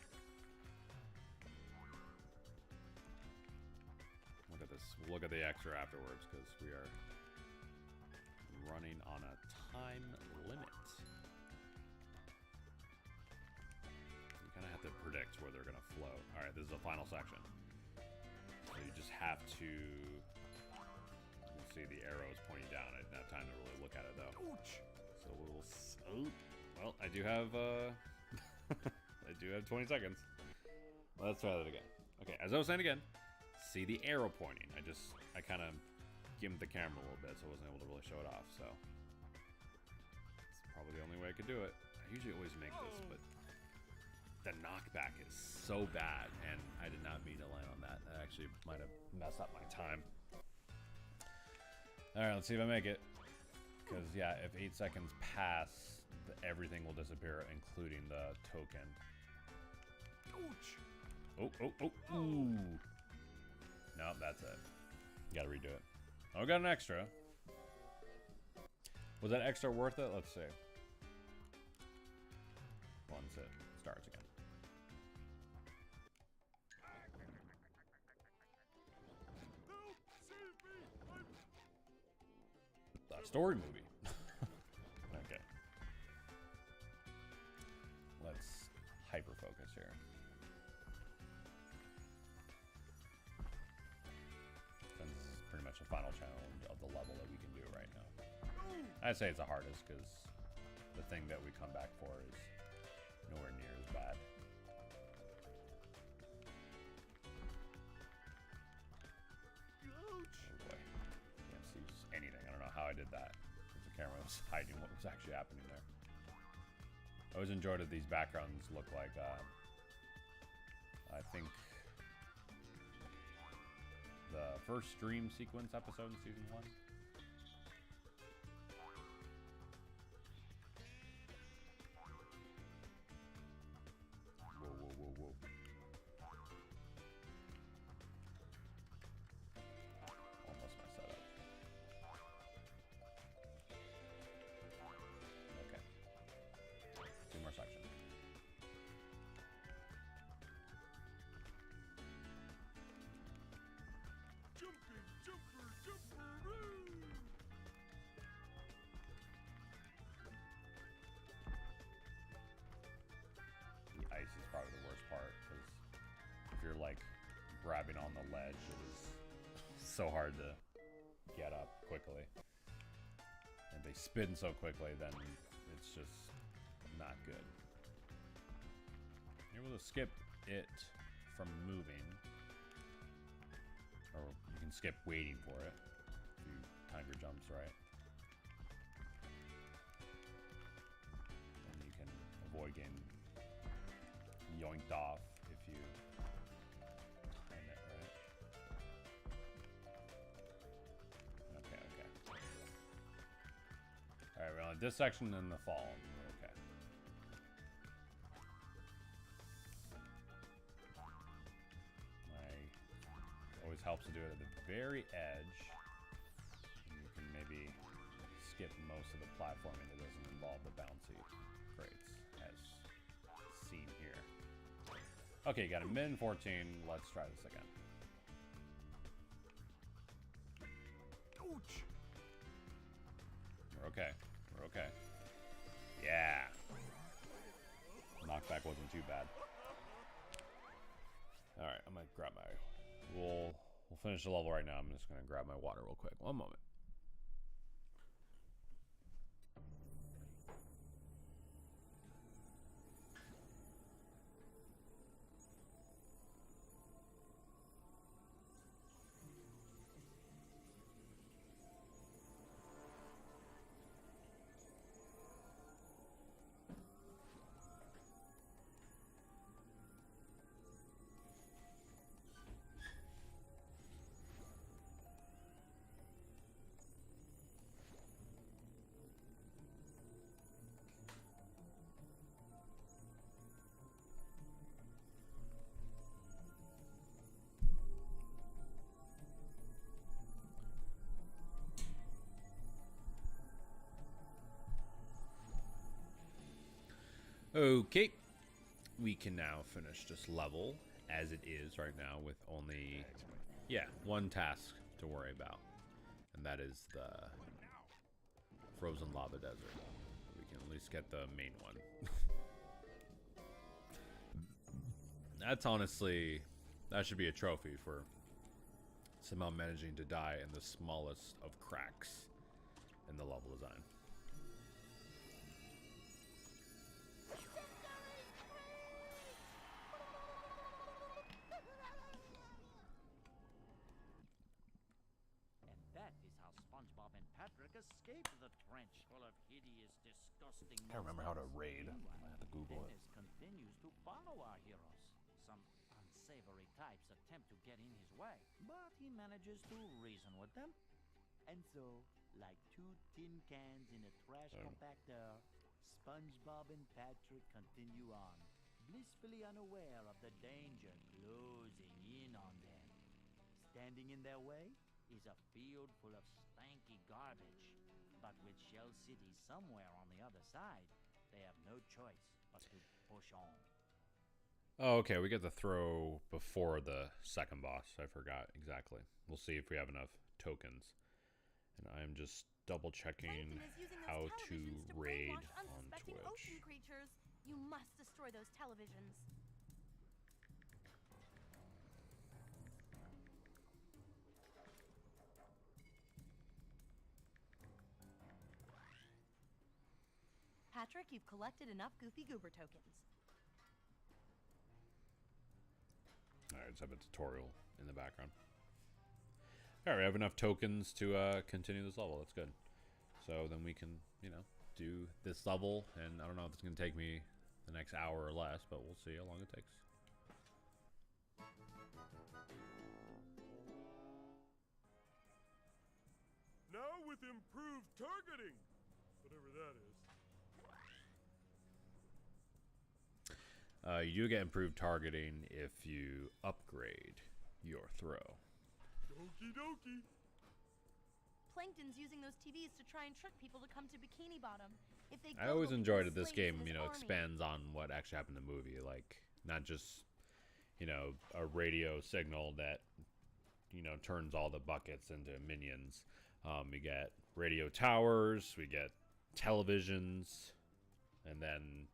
Look at this. We'll look at the extra afterwards because we are running on a time limit. Have to predict where they're gonna flow. All right, this is the final section. So you just have to. You can see the arrows pointing down. I didn't have time to really look at it though. So we'll. Oh, well, I do have. I do have 20 seconds. Let's try that again. Okay, as I was saying again, see the arrow pointing. I kind of gimmed the camera a little bit, so I wasn't able to really show it off. So it's probably the only way I could do it. I usually always make this, but. The knockback is so bad, and I did not mean to land on that. That actually might have messed up my time. All right, let's see if I make it. Because, yeah, if 8 seconds pass, everything will disappear, including the token. Oh, oh, oh, ooh. No, that's it. Gotta redo it. Oh, we got an extra. Was that extra worth it? Let's see. Once it starts again. Help! Save me! That story movie. Okay. Let's hyper focus here. Since this is pretty much the final challenge of the level that we can do right now. I'd say it's the hardest because the thing that we come back for is nowhere near as bad. Oh boy. Can't see anything. I don't know how I did that. The camera was hiding what was actually happening there. I always enjoyed that these backgrounds look like, I think, the first stream sequence episode in season 1. Whoa, whoa, whoa, whoa. Almost messed that up. Okay. 2 more sections. Jumping, jumper, jumper-oo! The ice is probably the worst part because if you're like grabbing on the ledge, it is so hard to get up quickly. And they spin so quickly, then it's just not good. You're able to skip it from moving, or you can skip waiting for it if you time your jumps right. And you can avoid getting yoinked off if you time it right. Okay, okay. Alright, we're on this section and the fall. Okay. Always helps to do it at the very edge. And you can maybe skip most of the platforming that doesn't involve the bouncy crates, as seen here. Okay, got a min 14. Let's try this again. Ouch! We're okay. We're okay. Yeah. Knockback wasn't too bad. Alright, I'm gonna grab my... We'll finish the level right now. I'm just gonna grab my water real quick. One moment. Okay, we can now finish this level as it is right now with only, yeah, one task to worry about. And that is the frozen lava desert. We can at least get the main one. That's honestly, that should be a trophy for somehow managing to die in the smallest of cracks in the level design. SpongeBob and Patrick escaped the trench full of hideous, disgusting I can't remember how to monsters. raid. I have to Google it. Dennis continues to follow our heroes. Some unsavory types attempt to get in his way, but he manages to reason with them. And so, like 2 tin cans in a trash compactor, SpongeBob and Patrick continue on, blissfully unaware of the danger close standing in their way is a field full of stanky garbage. But with Shell City somewhere on the other side, they have no choice but to push on. Oh, okay, we get the throw before the second boss. I forgot exactly. We'll see if we have enough tokens. And I'm just double checking how to raid on Twitch. Ocean creatures. You must destroy those televisions. Patrick, you've collected enough Goofy Goober tokens. Alright, just have a tutorial in the background. Alright, we have enough tokens to continue this level. That's good. So then we can, you know, do this level. And I don't know if it's going to take me the next hour or less, but we'll see how long it takes. Now with improved targeting, whatever that is. You do get improved targeting if you upgrade your throw. Okie dokie. Plankton's using those TVs to try and trick people to come to Bikini Bottom. If they I go, always they'll enjoyed become that this slaves game, of you his know, army. expands on what actually happened in the movie. Like, not just, you know, a radio signal that, you know, turns all the buckets into minions. We get radio towers, we get televisions, and then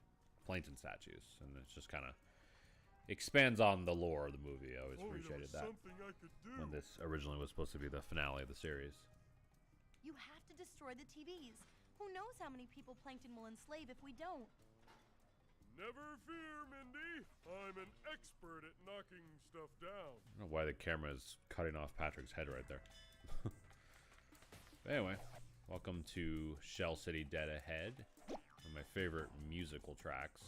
plankton statues. And it's just kind of expands on the lore of the movie. I always appreciated that. Something I could do. When this originally was supposed to be the finale of the series. You have to destroy the TVs. Who knows how many people Plankton will enslave if we don't? Never fear, Mindy. I'm an expert at knocking stuff down. I don't know why the camera is cutting off Patrick's head right there. But anyway, welcome to Shell City Dead Ahead. One of my favorite musical tracks.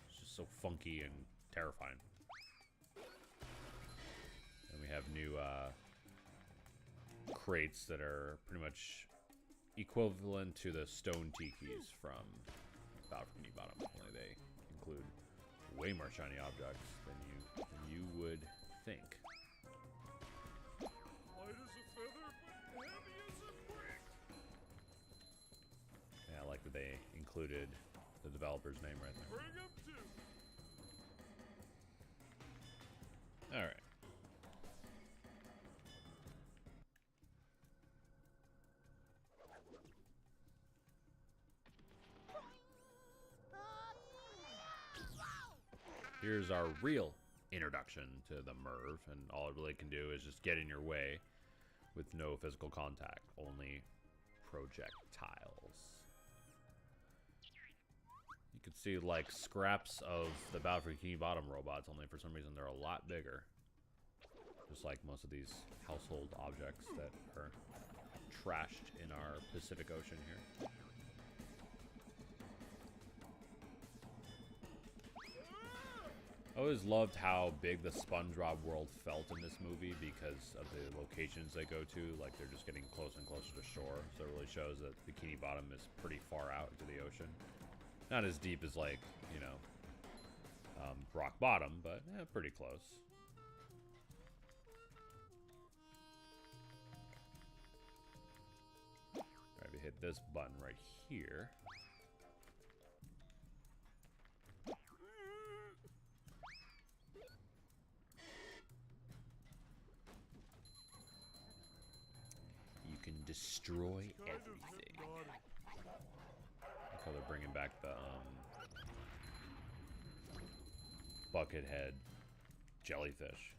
It's just so funky and terrifying. And we have new crates that are pretty much equivalent to the stone tikis from Bikini Bottom. Only they include way more shiny objects than you would think. Light as a feather, but heavy as a brick. Yeah, I like that they included the developer's name right there. Bring 'em too. All right. Here's our real introduction to the Merv, and all it really can do is just get in your way with no physical contact, only projectiles. You can see like scraps of the Battle for Bikini Bottom robots, only for some reason they're a lot bigger. Just like most of these household objects that are trashed in our Pacific Ocean here. I always loved how big the SpongeBob world felt in this movie because of the locations they go to. Like, they're just getting closer and closer to shore. So it really shows that Bikini Bottom is pretty far out into the ocean. Not as deep as, like, you know, Rock Bottom, but pretty close. Alright, we hit this button right here. You can destroy everything. Look how they're bringing back the buckethead jellyfish.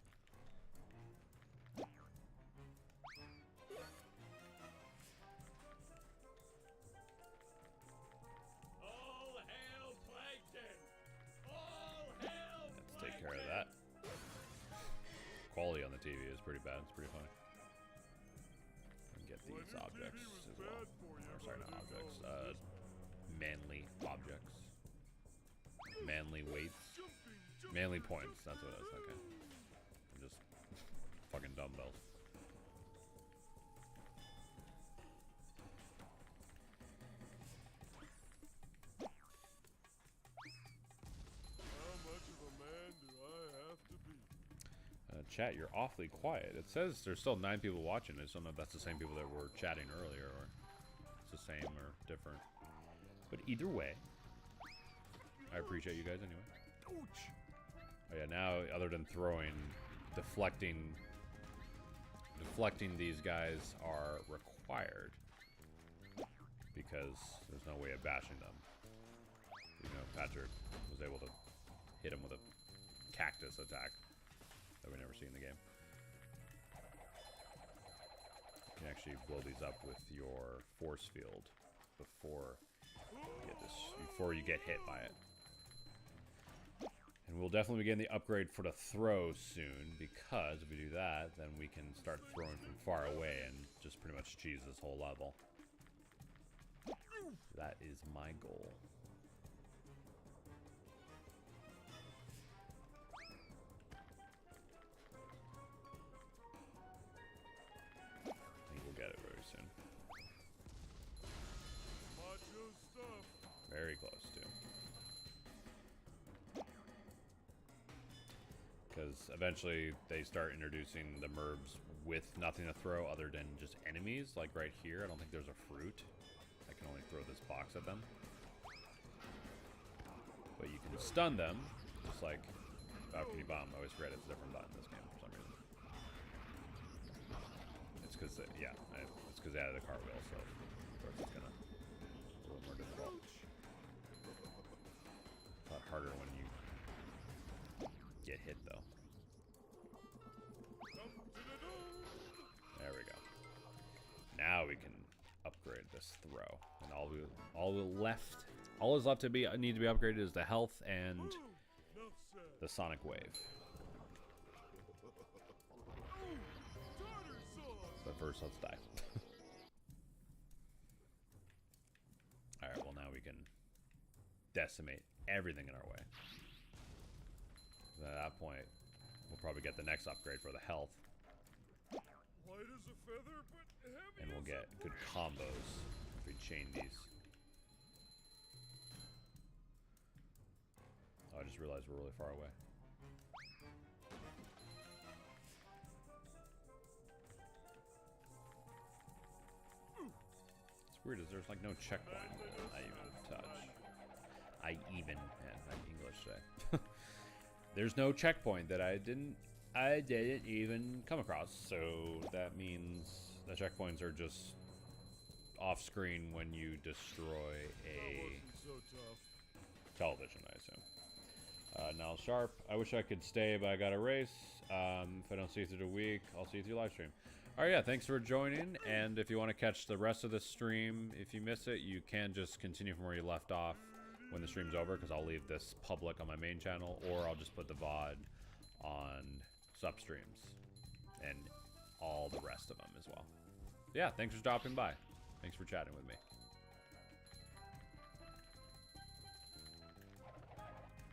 All hail Plankton! All hail Let's take care of that. Quality on the TV is pretty bad. It's pretty funny. And get these objects as well. Or sorry, not objects. Manly objects. Manly weights. Manly points. That's what it is. Okay. Just fucking dumbbells. How much of a man do I have to be? Chat, you're awfully quiet. It says there's still 9 people watching. I just don't know if that's the same people that were chatting earlier or it's the same or different. But either way, I appreciate you guys anyway. Oh yeah, now other than throwing, deflecting these guys are required because there's no way of bashing them. You know, Patrick was able to hit him with a cactus attack that we never see in the game. You can actually blow these up with your force field before you get hit by it. And we'll definitely begin the upgrade for the throw soon, because if we do that, then we can start throwing from far away and just pretty much cheese this whole level. That is my goal. I think we'll get it very soon. Macho stuff. Very close to. Because eventually they start introducing the Merbs with nothing to throw other than just enemies. Like right here, I don't think there's a fruit. I can only throw this box at them. But you can stun them, just like Balcony Bomb. I always forget it's a different button in this game for some reason. It's because, yeah, it's because they added a cartwheel, so of course it's gonna a little more difficult. A lot harder when you get hit, though. There we go. Now we can upgrade this throw, and all is left to need to be upgraded is the health and the sonic wave. But first, let's die. All right. Well, now we can decimate everything in our way. At that point, we'll probably get the next upgrade for the health. Light as a feather, but heavy And we'll as get a good combos if we chain these. Oh, I just realized we're really far away. It's weird is there's like no checkpoint I even touch. Not English today. There's no checkpoint that I didn't even come across, so that means the checkpoints are just off screen when you destroy a so tough. television, I assume. Now Sharp, I wish I could stay, but I got a race. If I don't see you through the week, I'll see you through live stream. Alright, yeah, thanks for joining, and if you want to catch the rest of the stream, if you miss it, you can just continue from where you left off when the stream's over, because I'll leave this public on my main channel, or I'll just put the VOD on SUP streams and all the rest of them as well. Yeah, thanks for stopping by. Thanks for chatting with me.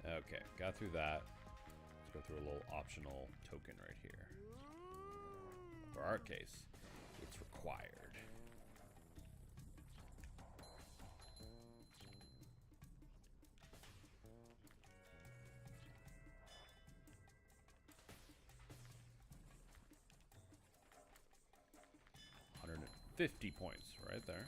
Okay, got through that. Let's go through a little optional token right here. For our case, it's required. $150 points right there.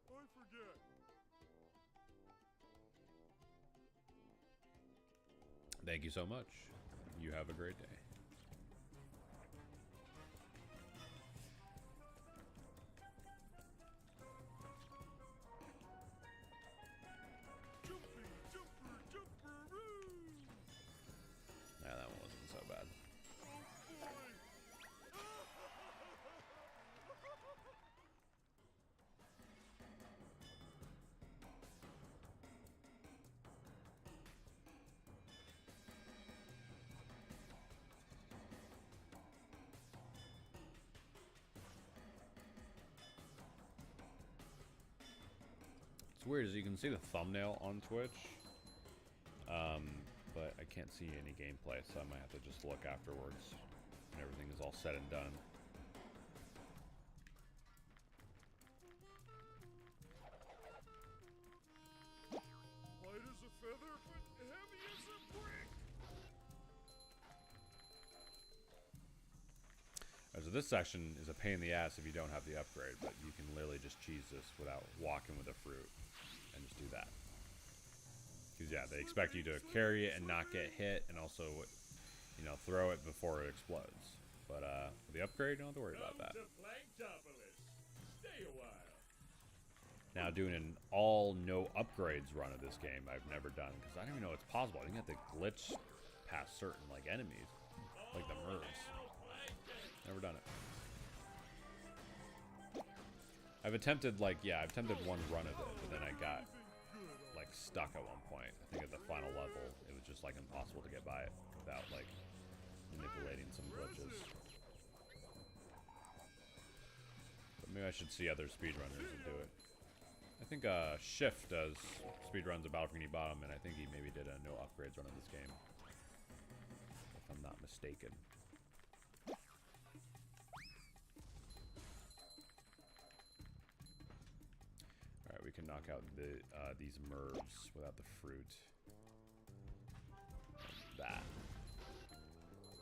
I forget. Thank you so much. You have a great day. Nah, that one wasn't so bad. It's weird, as you can see the thumbnail on Twitch, but I can't see any gameplay, so I might have to just look afterwards. And everything is all said and done. Light as a feather, but heavy as a brick. So this section is a pain in the ass if you don't have the upgrade, but you can literally just cheese this without walking with a fruit and just do that. Because yeah, they expect you to carry it and not get hit, and also, you know, throw it before it explodes. But with the upgrade, you don't have to worry about that. Stay a while. Now doing an all no upgrades run of this game, I've never done because I don't even know it's possible. I think you have to glitch past certain like enemies, like the Mervs. Never done it. I've attempted one run of it, but then I got like stuck at one point. I think at the final level, it was just like impossible to get by it without like manipulating some glitches. But maybe I should see other speedrunners that do it. I think Shift does speedruns of Balcony Bottom, and I think he maybe did a no upgrades run of this game, if I'm not mistaken. Alright, we can knock out these Mervs without the fruit. That.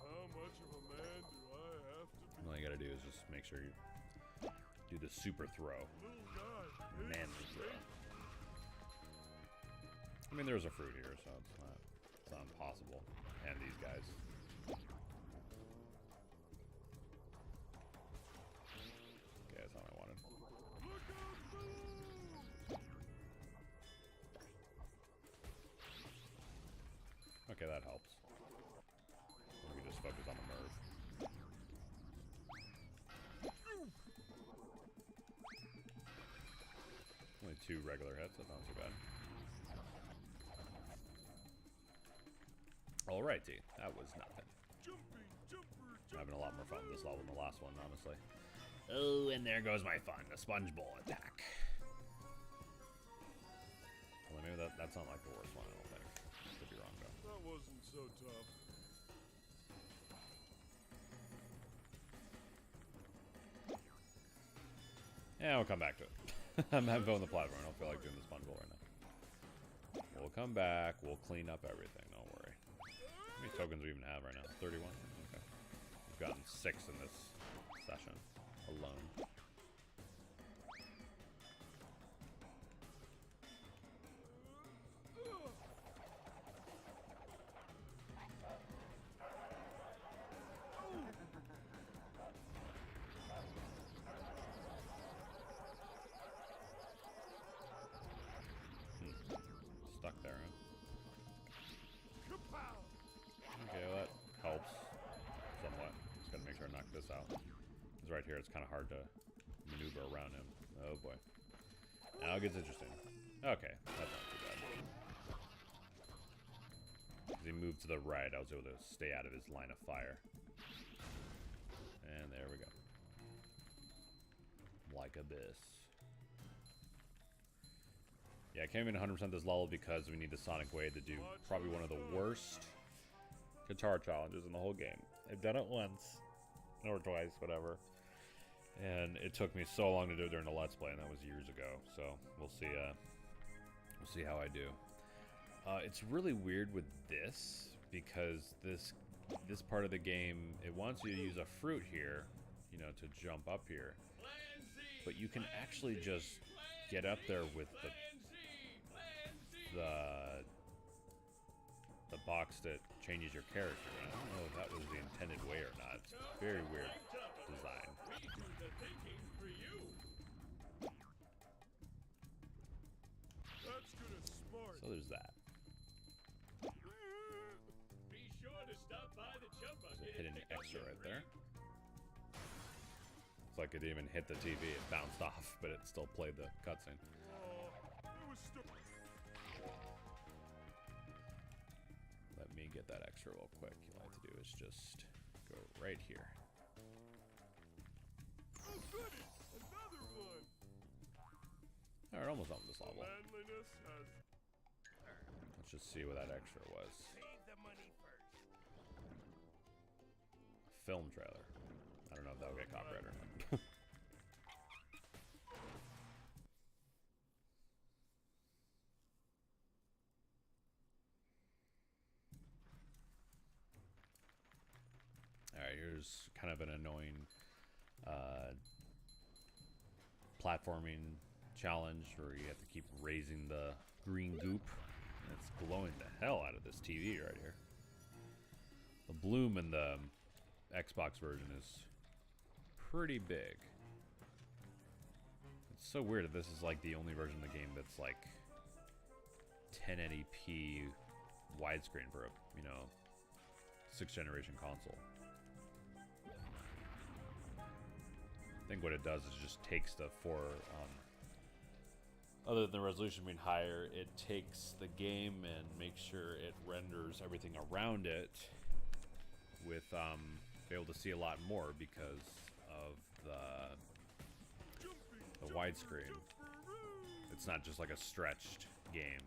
How much of a man do I have to be? All you gotta do is just make sure you do the super throw. Little guy. Manly throw. I mean, there's a fruit here, so it's not impossible. And these guys. Okay, that's not what I wanted. Look out below! Okay, that helps. We can just focus on the Merv. Only 2 regular hits, that's not too bad. Alrighty, that was nothing. I'm having a lot more fun with this level than the last one, honestly. Oh, and there goes my fun, the SpongeBob attack. Well, maybe that's not like the worst one, I don't think. Could be wrong, though. That wasn't so tough. Yeah, we'll come back to it. I'm having fun with the platform. I don't feel like doing the SpongeBob right now. We'll come back. We'll clean up everything. Don't worry. How many tokens do we even have right now? 31? Okay. We've gotten 6 in this session alone. Stuck there, huh? Okay, well, that helps somewhat. Just gotta make sure I knock this out. Because right here, it's kind of hard to maneuver around him. Oh boy. Now it gets interesting. Okay, that's not too bad. As he moved to the right, I was able to stay out of his line of fire. And there we go. Like this. Yeah, I can't even 100% this level because we need the Sonic Wave to do probably one of the worst guitar challenges in the whole game. I've done it once, or twice, whatever. And it took me so long to do it during the Let's Play, and that was years ago. So we'll see how I do. It's really weird with this because this part of the game, it wants you to use a fruit here, you know, to jump up here. But you can actually just get up there with the box that changes your character. I don't know if that was the intended way or not. It's very weird design. That's good and smart. So there's that. Be sure to stop by the chump There's a hidden extra right there. It's like it didn't even hit the TV. It bounced off, but it still played the cutscene. Let me get that extra real quick. All I have to do is just go right here. Oh, goody! Another one! Alright, almost done with this level. Manliness has... Let's just see what that extra was. Save the money first. Film trailer. I don't know if that'll get copyright or not. Alright, here's kind of an annoying platforming challenge where you have to keep raising the green goop. It's glowing the hell out of this TV right here. The bloom in the Xbox version is pretty big. It's so weird that this is like the only version of the game that's like 1080p widescreen for a, you know, 6th generation console. I think what it does is just takes the other than the resolution being higher, it takes the game and makes sure it renders everything around it with be able to see a lot more because of the widescreen. It's not just like a stretched game.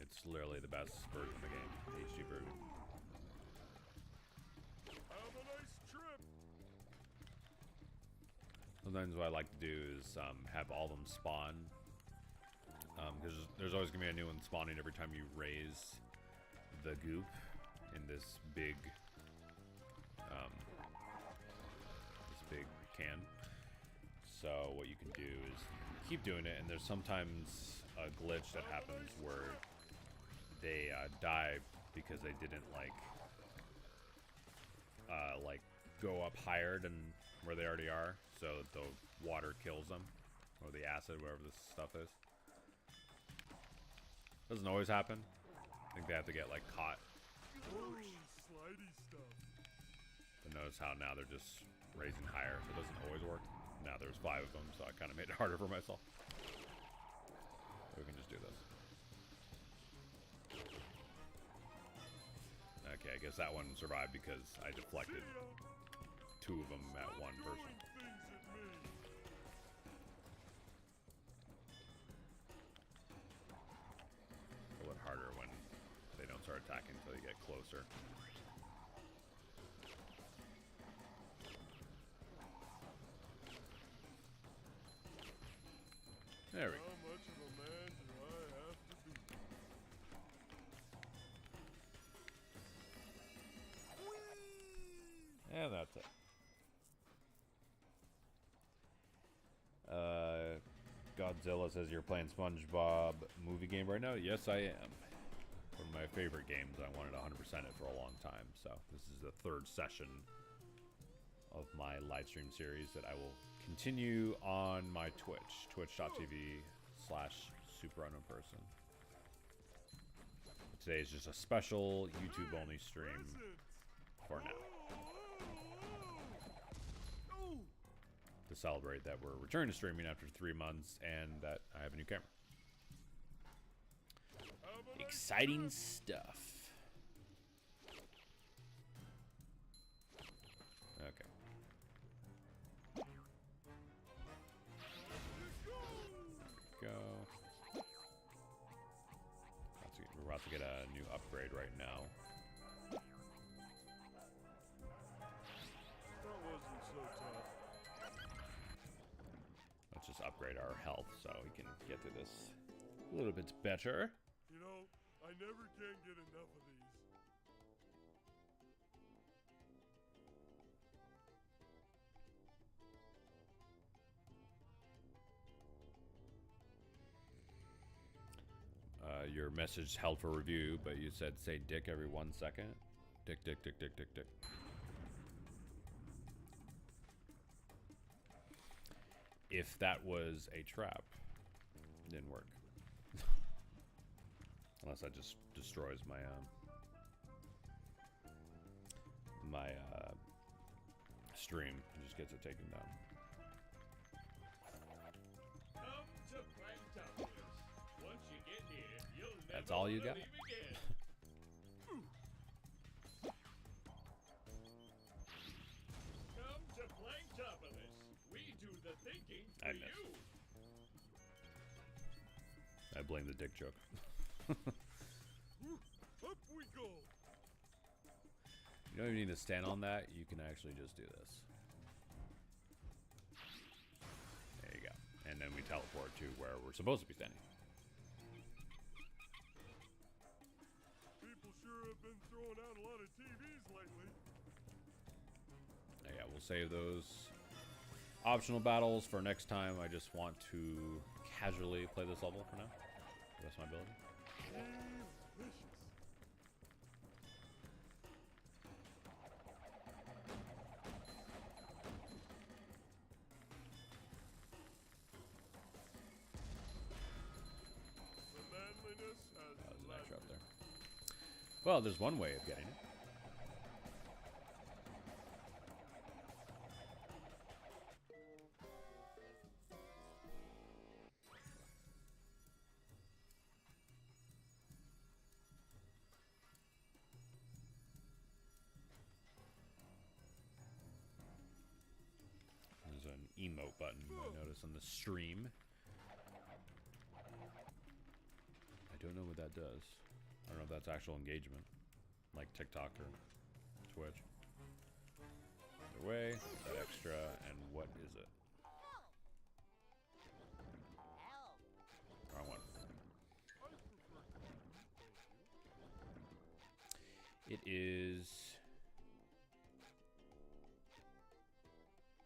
It's literally the best version of the game, the HD version. Have a nice trip. Sometimes what I like to do is have all of them spawn. Because there's always going to be a new one spawning every time you raise the goop in this big can. So what you can do is keep doing it, and there's sometimes a glitch that happens where they die because they didn't like go up higher than where they already are, so the water kills them, or the acid, whatever this stuff is. Doesn't always happen. I think they have to get like caught. Oh, slidey stuff. But notice how now they're just raising higher, so it doesn't always work. Now there's 5 of them, so I kind of made it harder for myself. We can just do this. Okay, I guess that one survived because I deflected 2 of them at one person. A little harder when they don't start attacking until you get closer. There we go. How much of a man do I have to be? And that's it. Godzilla says you're playing SpongeBob movie game right now. Yes, I am. One of my favorite games. I wanted 100% it for a long time. So this is the 3rd session of my live stream series that I will continue on my Twitch. Twitch.tv/superunknownperson. Today is just a special YouTube only stream for now. To celebrate that we're returning to streaming after 3 months and that I have a new camera. Exciting stuff. Okay. Go. We're about to get a new upgrade right now. That wasn't so tough. Let's just upgrade our health so we can get through this a little bit better. You know, I never can get enough of these. Your message held for review, but you said say dick every 1 second. Dick, dick, dick, dick, dick, dick. If that was a trap, it didn't work. Unless that just destroys my stream. It just gets it taken down. Come to Planktopolis. Once you get here, you'll never That's all you got? leave again. Come to Planktopolis. We do the thinking for I missed. you. I blame the dick joke. Up we go. You don't even need to stand on that. You can actually just do this. There you go. And then we teleport to where we're supposed to be standing. People sure have been throwing out a lot of TVs lately. Yeah, we'll save those optional battles for next time. I just want to casually play this level for now. The rest of my ability. Delicious. The manliness has That was a left nice up there. Well, there's one way of getting it. There's an emote button I noticed on the stream. I don't know what that does. I don't know if that's actual engagement, like TikTok or Twitch. Either way, that extra, and what is it? Wrong one. It is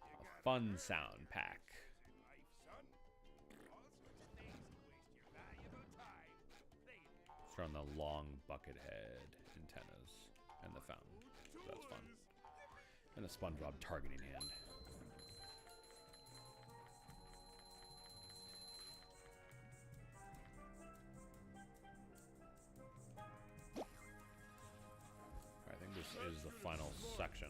a fun sound pack. It's on the long bucket head antennas and the fountain. So that's fun. And a SpongeBob targeting hand. I think this is the final section.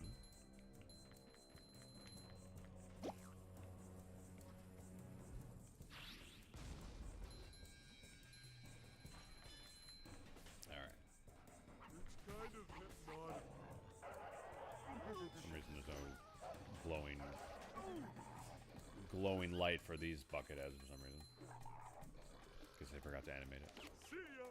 Alright. It's kind of hypnotic. For some reason there's no glowing light for these bucket heads for some reason. Guess they forgot to animate it. See ya.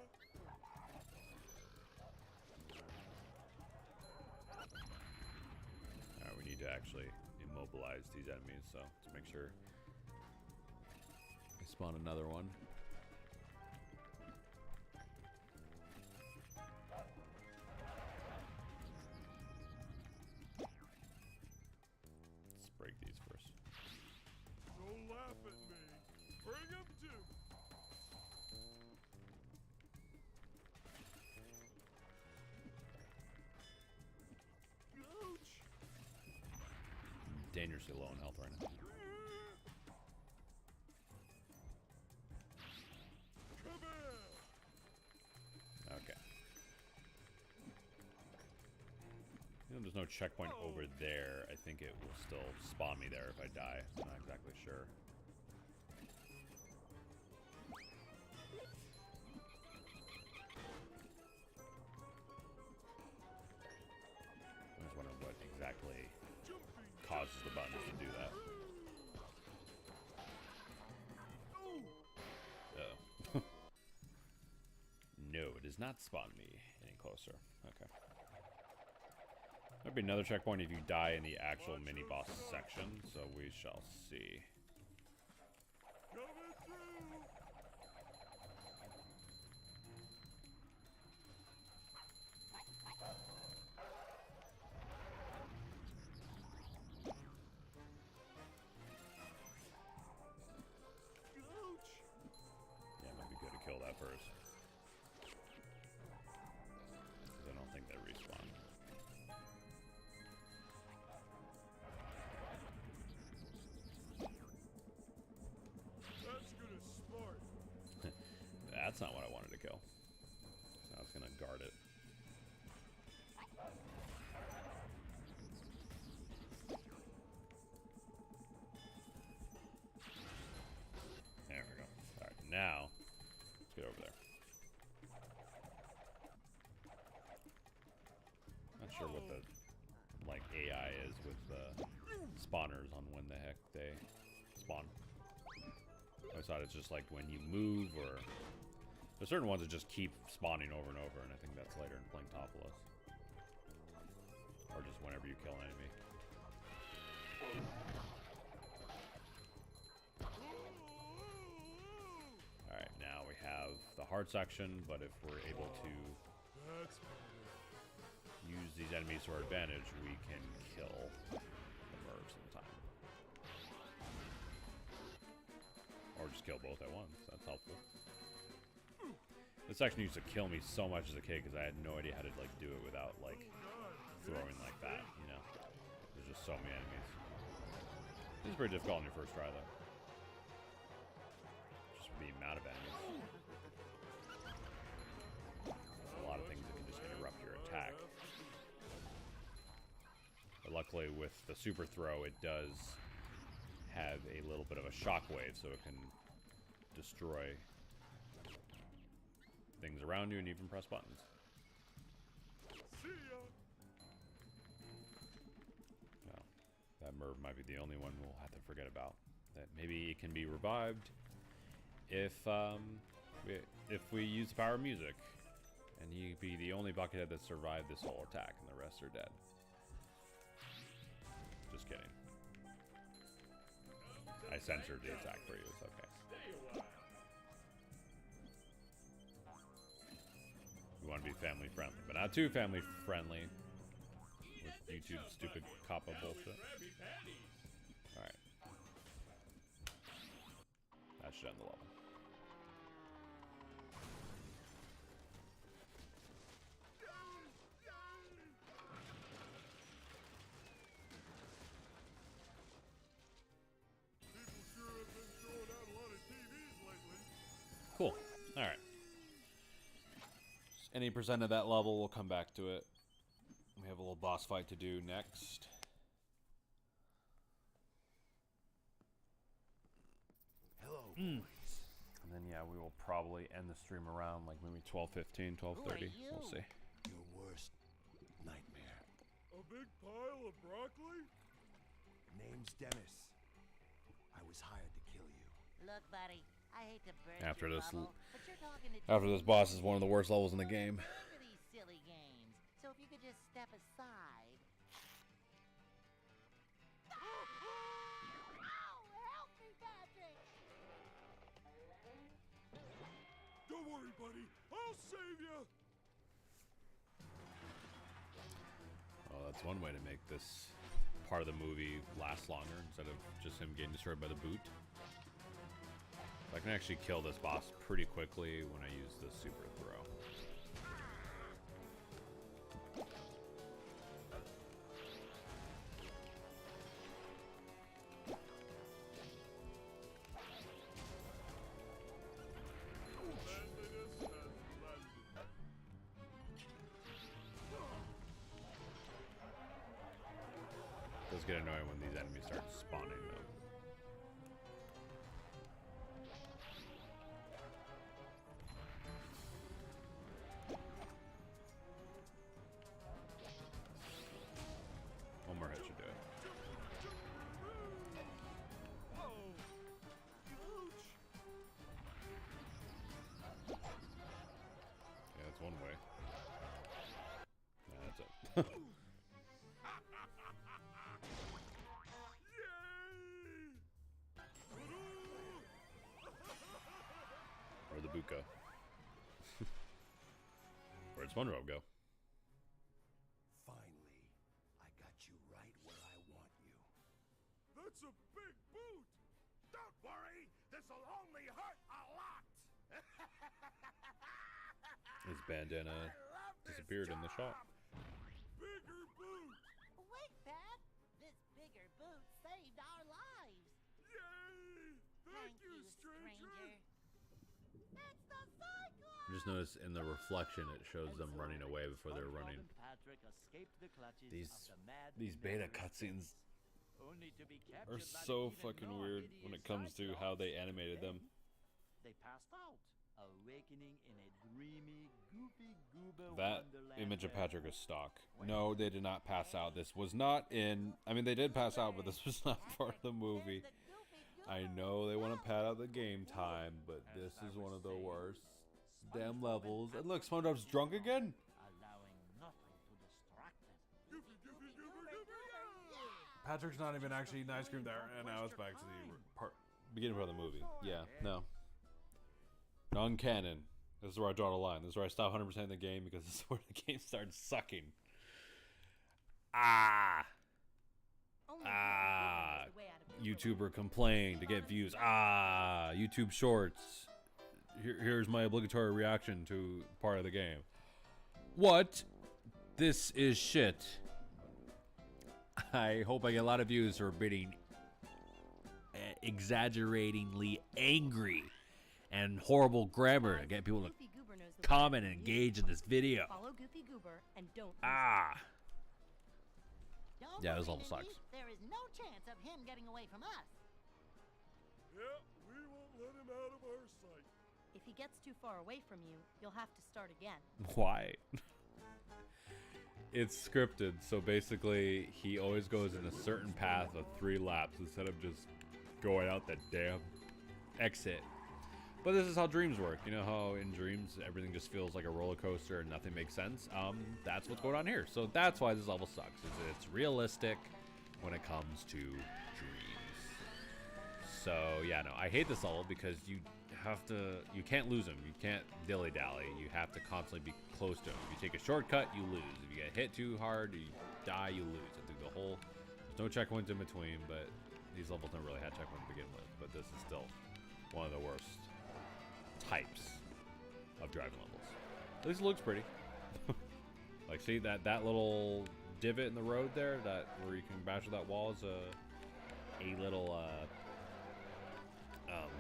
Alright, we need to actually immobilize these enemies, so to make sure we spawn another one. Let's break these first. Don't laugh at me. Bring him to. Ouch. Dangerously low in health right now. Come here. Okay. You know, there's no checkpoint over there. I think it will still spawn me there if I die. I'm not exactly sure. I was wondering what exactly causes the buttons to do that. Oh. No, it does not spawn me any closer. Okay. There'll be another checkpoint if you die in the actual mini-boss section, so we shall see. Coming through. Ouch. Yeah, it might be good to kill that first. Because I don't think they respawn. That's gonna smart. That's not what I wanted to kill. So I was gonna guard it. There we go. Alright, now let's get over there. Not sure what the like AI is with the spawners on when the heck they spawn. I thought it's just like when you move, or there's certain ones that just keep spawning over and over, and I think that's later in playing Topolis. you kill an enemy. Alright, now we have the hard section, but if we're able to use these enemies to our advantage, we can kill the mercs in time. Or just kill both at once. That's helpful. This section used to kill me so much as a kid because I had no idea how to like do it without like throwing like that, you know. There's just so many enemies. This is pretty difficult on your first try though. Just the amount of enemies. There's a lot of things that can just interrupt your attack. But luckily with the super throw it does have a little bit of a shockwave so it can destroy things around you and even press buttons. No, that Merv might be the only one we'll have to forget about. That maybe it can be revived if we use the power of music, and he'd be the only buckethead that survived this whole attack, and the rest are dead. Just kidding. I censored the attack for you. It's okay. We want to be family friendly, but not too family friendly with YouTube's stupid cop-up bullshit. Alright. That should end the level. Cool. Alright. Any percent of that level, we'll come back to it. We have a little boss fight to do next. Hello, And then, yeah, we will probably end the stream around like maybe 12:15, 12:30. We'll see. Your worst nightmare. A big pile of broccoli? Name's Dennis. I was hired to kill you. Look, buddy, I hate to burst After your this bubble, but you're talking to After this boss is one of the worst levels in the game. for these silly games. So if you could just step aside. Help me, Patrick! Don't worry, buddy. I'll save you. Well, that's one way to make this part of the movie last longer instead of just him getting destroyed by the boot. I can actually kill this boss pretty quickly when I use the super throw. It does get annoying when these enemies start spawning though. One more hit should do it. Yeah, that's one way. Yeah, that's it. Where'd the boot go? Where'd SpongeBob go? Finally, I got you right where I want you. That's a big boot. Don't worry, this'll only hurt a lot. His bandana disappeared in the shot. Bigger boot. Wait, Pat! This bigger boot saved our lives! Yay! Thank you, stranger. It's the Cyclops! Just notice in the reflection it shows them running away before they're running. These beta cutscenes are so fucking weird when it comes to how they animated them. They passed out, awakening in a dreamy, goofy goober That wonderland image of where- Patrick is stock. No, they did not pass out. This was not in... I mean, they did pass out, but this was not part of the movie. I know they want to pad out the game time, but this is one of the worst damn levels. And look, SpongeBob's drunk again. allowing nothing to distract them. Goofy, goofy, goober, goober. Patrick's not even actually eating ice cream there, and now it's back to the beginning part of the movie. Yeah, no. Non-canon. This is where I draw the line. This is where I stop 100% of the game because this is where the game starts sucking. YouTuber complained to get views. YouTube Shorts. Here's my obligatory reaction to part of the game. What? This is shit. I hope I get a lot of views for being exaggeratingly angry and horrible grammar to get people to comment and engage in this video. Follow Goofy Goober and don't. Yeah, this level sucks. There is no chance of him getting away from us. Yeah, we won't let him out of our sight. If he gets too far away from you, you'll have to start again. Why? It's scripted, so basically he always goes in a certain path of 3 laps instead of just going out that damn exit. But this is how dreams work. You know how in dreams everything just feels like a roller coaster and nothing makes sense? That's what's going on here. So that's why this level sucks. It's realistic when it comes to dreams. So yeah, no, I hate this level because you can't lose him. You can't dilly-dally. You have to constantly be close to him. If you take a shortcut, you lose. If you get hit too hard, you die, you lose. I think there's no checkpoints in between, but these levels don't really have checkpoints to begin with. But this is still one of the worst types of driving levels. At least it looks pretty. Like, see that little divot in the road there, that where you can bash with that wall is a little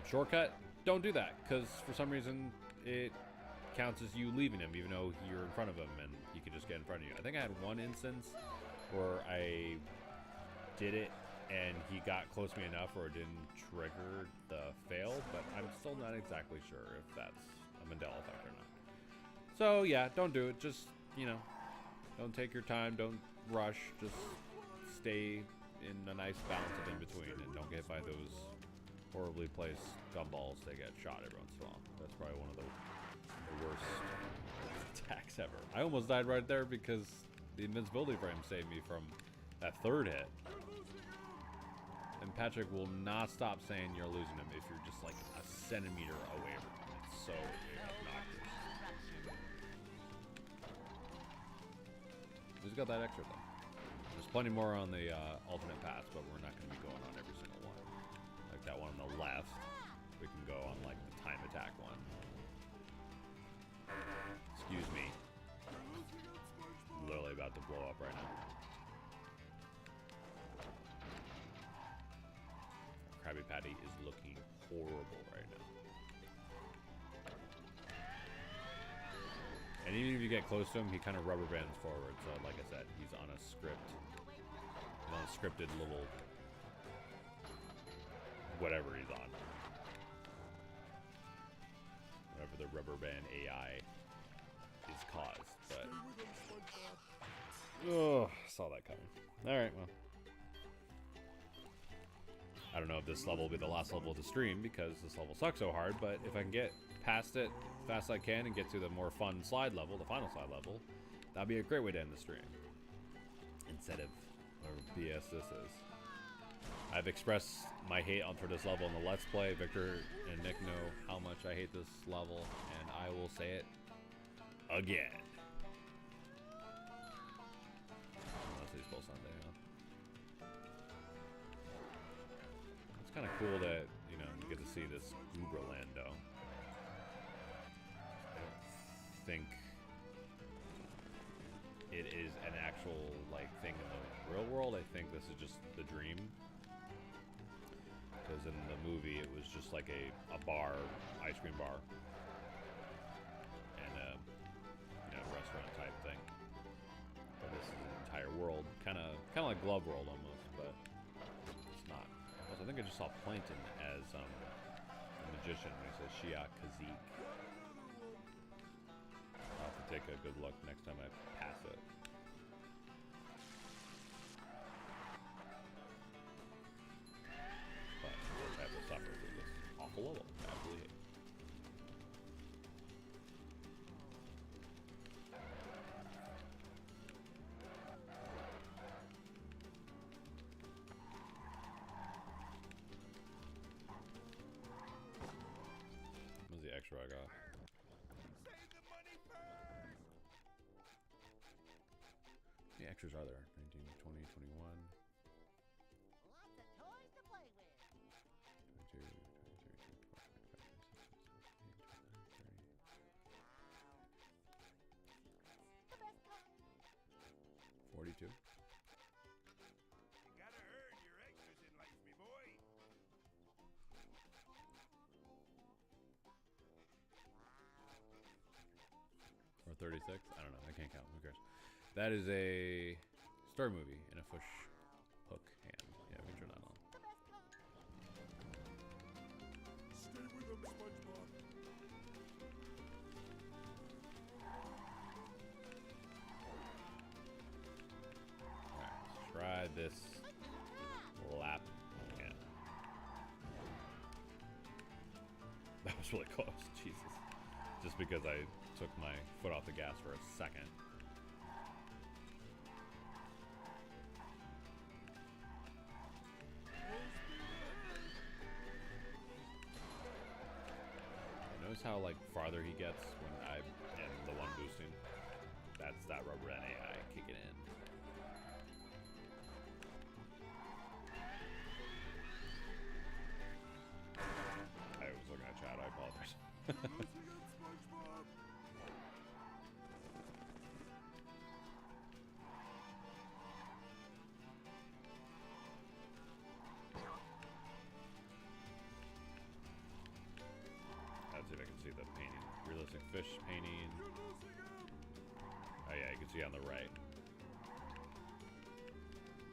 shortcut. Don't do that, because for some reason it counts as you leaving him, even though you're in front of him and he could just get in front of you. I think I had one instance where I did it and he got close to me enough where it didn't trigger the fail, but I'm still not exactly sure if that's a Mandela effect or not. So yeah, don't do it. Just, you know, don't take your time, don't rush, just stay in a nice balance of in between and don't get hit by those horribly placed gumballs. They get shot every once in a while. That's probably one of the worst attacks ever. I almost died right there because the invincibility frame saved me from that third hit. And Patrick will not stop saying you're losing him if you're just like a centimeter away from him. It's so obnoxious. Who's got that extra though? There's plenty more on the alternate paths, but we're not going to be going on every single one. Like that one on the left, we can go on like the time attack one. Excuse me. Literally about to blow up right now. Krabby Patty is looking horrible right now. And even if you get close to him, he kind of rubber bands forward. So like I said, he's on a script. He's on a scripted little whatever he's on. Whatever the rubber band AI is caused. But oh, saw that coming. Alright, well. I don't know if this level will be the last level of the stream because this level sucks so hard, but if I can get past it as fast as I can and get to the more fun slide level, the final slide level, that'd be a great way to end the stream. Instead of whatever BS this is. I've expressed my hate for this level in the Let's Play. Victor and Nick know how much I hate this level, and I will say it again. Unless he's supposed Sunday, huh? It's kind of cool that, you know, you get to see this Uberlando. I don't think it is an actual, like, thing in the real world. I think this is just the dream. Because in the movie, it was just like a bar, ice cream bar. And a, you know, restaurant type thing. But this is an entire world. Kind of like Glove World almost, but it's not. Also, I think I just saw Plankton as the magician when he says Shia Kazik. I'll have to take a good look next time I pass it. But I have to suffer through this awful level. Absolutely. characters are there? 19, 20, 21, Lots of toys to play with. 22, 23, 24, 25, 26, 27, 28, 29, 30, The best kind. 42. You gotta earn your extras in life, me boy. Or 36? I don't know. I can't count. Who cares? That is a story movie in a fish hook hand. Yeah, we can turn that on. The best kind. Stay with him, SpongeBob. Alright, try this lap again. That was really close. Jesus. Just because I took my foot off the gas for a second. Notice how like farther he gets when I am the one boosting. That's that rubber band AI kicking in. I was looking at chat. I apologize. Losing him, SpongeBob. Let's see if I can see the painting. Realistic fish painting. You're losing him. Oh yeah, you can see on the right.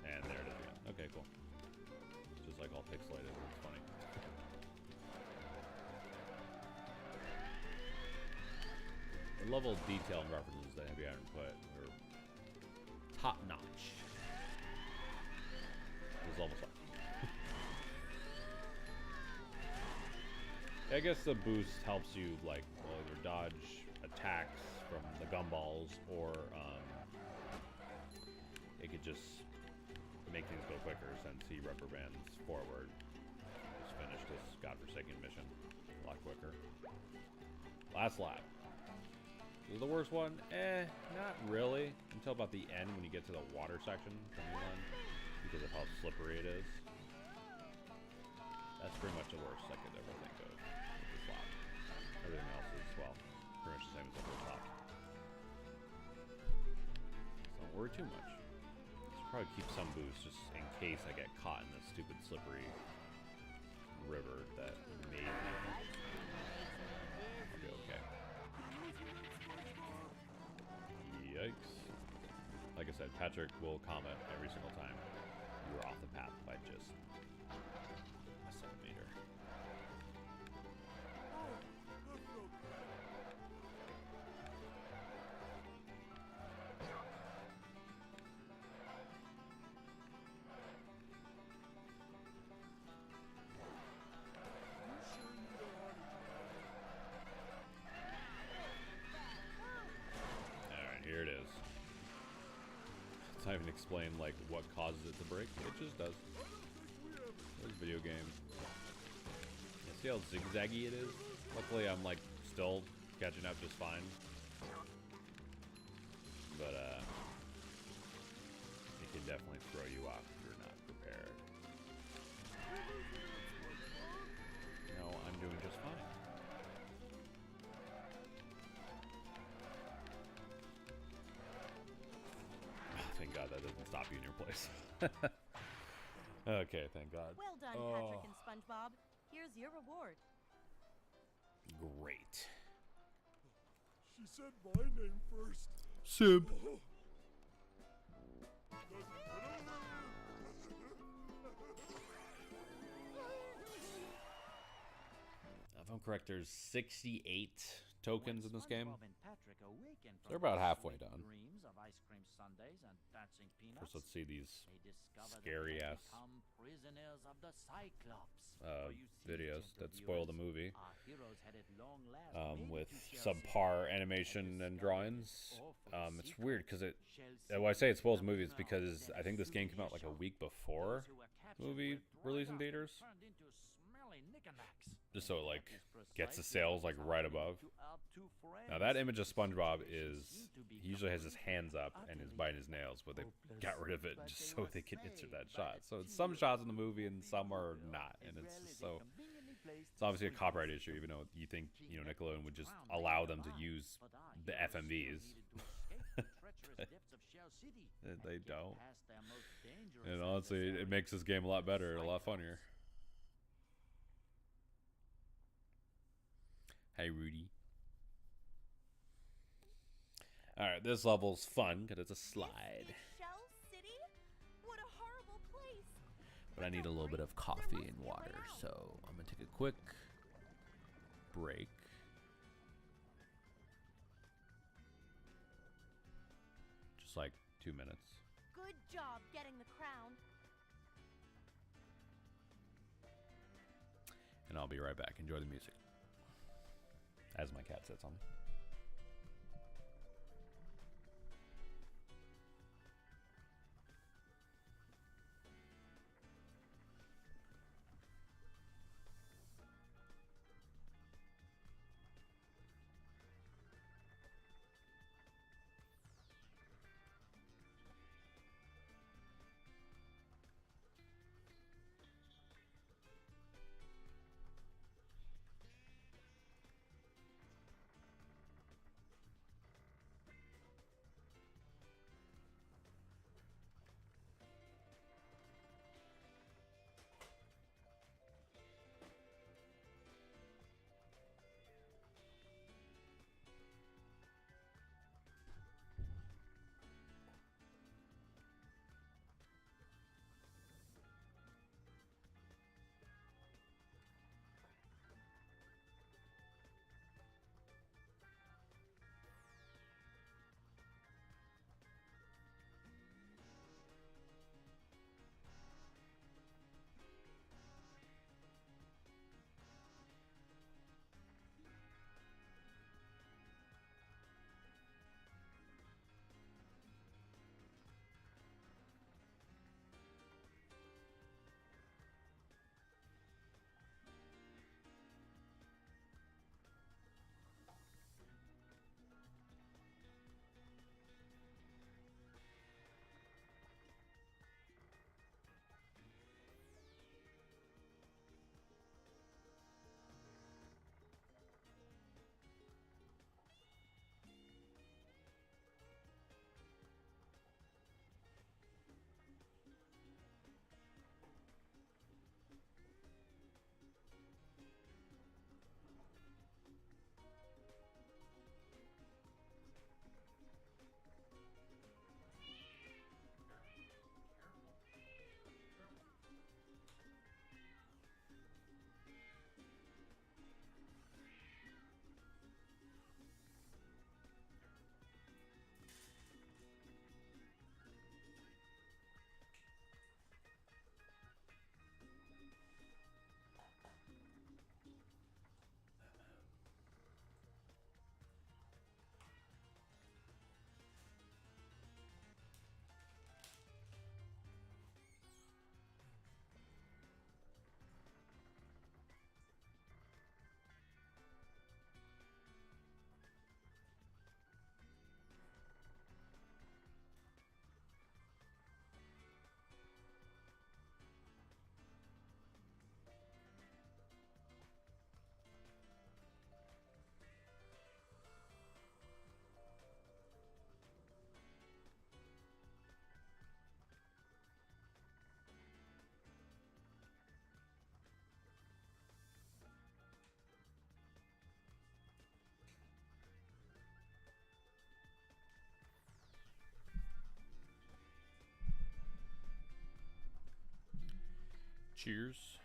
And there it is again. Okay, cool. Just like all pixelated. It's funny. The level of detail and references that Heavy Iron put are top notch. It was almost like I guess the boost helps you like either dodge attacks from the gumballs or it could just make things go quicker since he rubber bands forward. Just finished this godforsaken mission a lot quicker. Last lap. This is the worst one? Not really. Until about the end when you get to the water section from the one because of how slippery it is. That's pretty much the worst I could ever think of with this lap. Everything else is, well, pretty much the same as the first lap. So don't worry too much. Should probably keep some boost just in case I get caught in this stupid slippery river that maybe I'll be okay. Yikes. Like I said, Patrick will comment every single time you are off the path by just a centimeter. Oh, that felt good. You sure you know how to drive? Alright, here it is. It's not even explained like what causes it to break. It just does. I don't think we ever. This video game. You see how zigzaggy it is? Luckily I'm like still catching up just fine. But it can definitely throw you off if you're not prepared. No, I'm doing just fine. Thank God that doesn't stop you in your place. Okay, thank God. Well done, Patrick and SpongeBob. Here's your reward. Great. She said my name first. Sub. Oh. If I'm correct, there's 68 tokens in this game. They're They're about halfway done. Dreams of ice cream sundaes and dancing peanuts. First, let's see these They discover that scary they ass become prisoners of the Cyclops. videos that spoil the movie Our heroes had at long last made with it to Chelsea. subpar animation and drawings. It's Secret. weird because it. Chelsea When I say it spoils was movies, known because as I think this game came souvenir out like a shop. week before Those who were captured movie were dried release in up and theaters. turned into smelly knickknacks. just so it like gets the sails like right above. Now that image of SpongeBob is, he usually has his hands up and is biting his nails, but they got rid of it just so they can insert that shot. So it's some shots in the movie and some are not, and it's just so, it's obviously a copyright issue, even though you think, you know, Nickelodeon would just allow them to use the FMVs. They don't. And honestly, it makes this game a lot better, a lot funnier. Hey, Rudy. Alright, this level's fun because it's a slide. Shell City? What a horrible place. But I need a little bit of coffee and water, so I'm going to take a quick break. Just like 2 minutes. Good job getting the crown. And I'll be right back. Enjoy the music. As my cat sits on me. Cheers.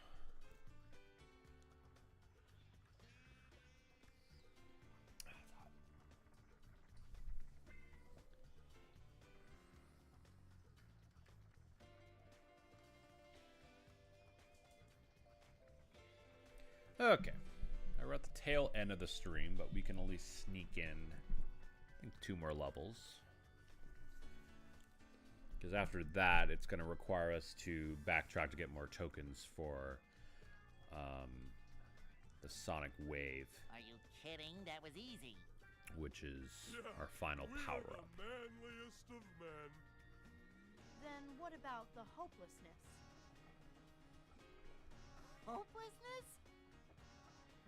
Okay. We're at the tail end of the stream, but we can only sneak in, I think, 2 more levels. Because after that, it's going to require us to backtrack to get more tokens for the Sonic Wave, Are you kidding? That was easy. which is Yeah, our final we power are up. the manliest of men. Then what about the hopelessness? Hopelessness?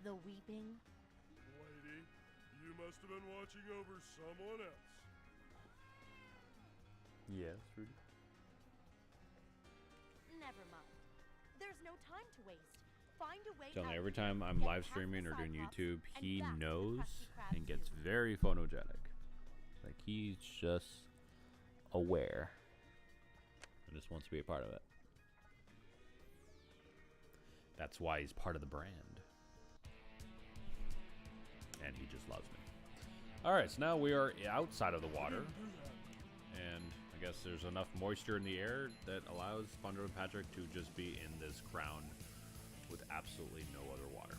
The weeping? Lady, you must have been watching over someone else. Yes, Rudy. Never mind. There's no time to waste. Find a way Generally, out every of here, time I'm get live past streaming the or doing Cyclops, YouTube, and he that's when the knows Krusty Krab and gets you. very phonogenic. Like he's just aware and just wants to be a part of it. That's why he's part of the brand. And he just loves me. Alright, so now we are outside of the water. And I guess there's enough moisture in the air that allows SpongeBob and Patrick to just be in this crown with absolutely no other water.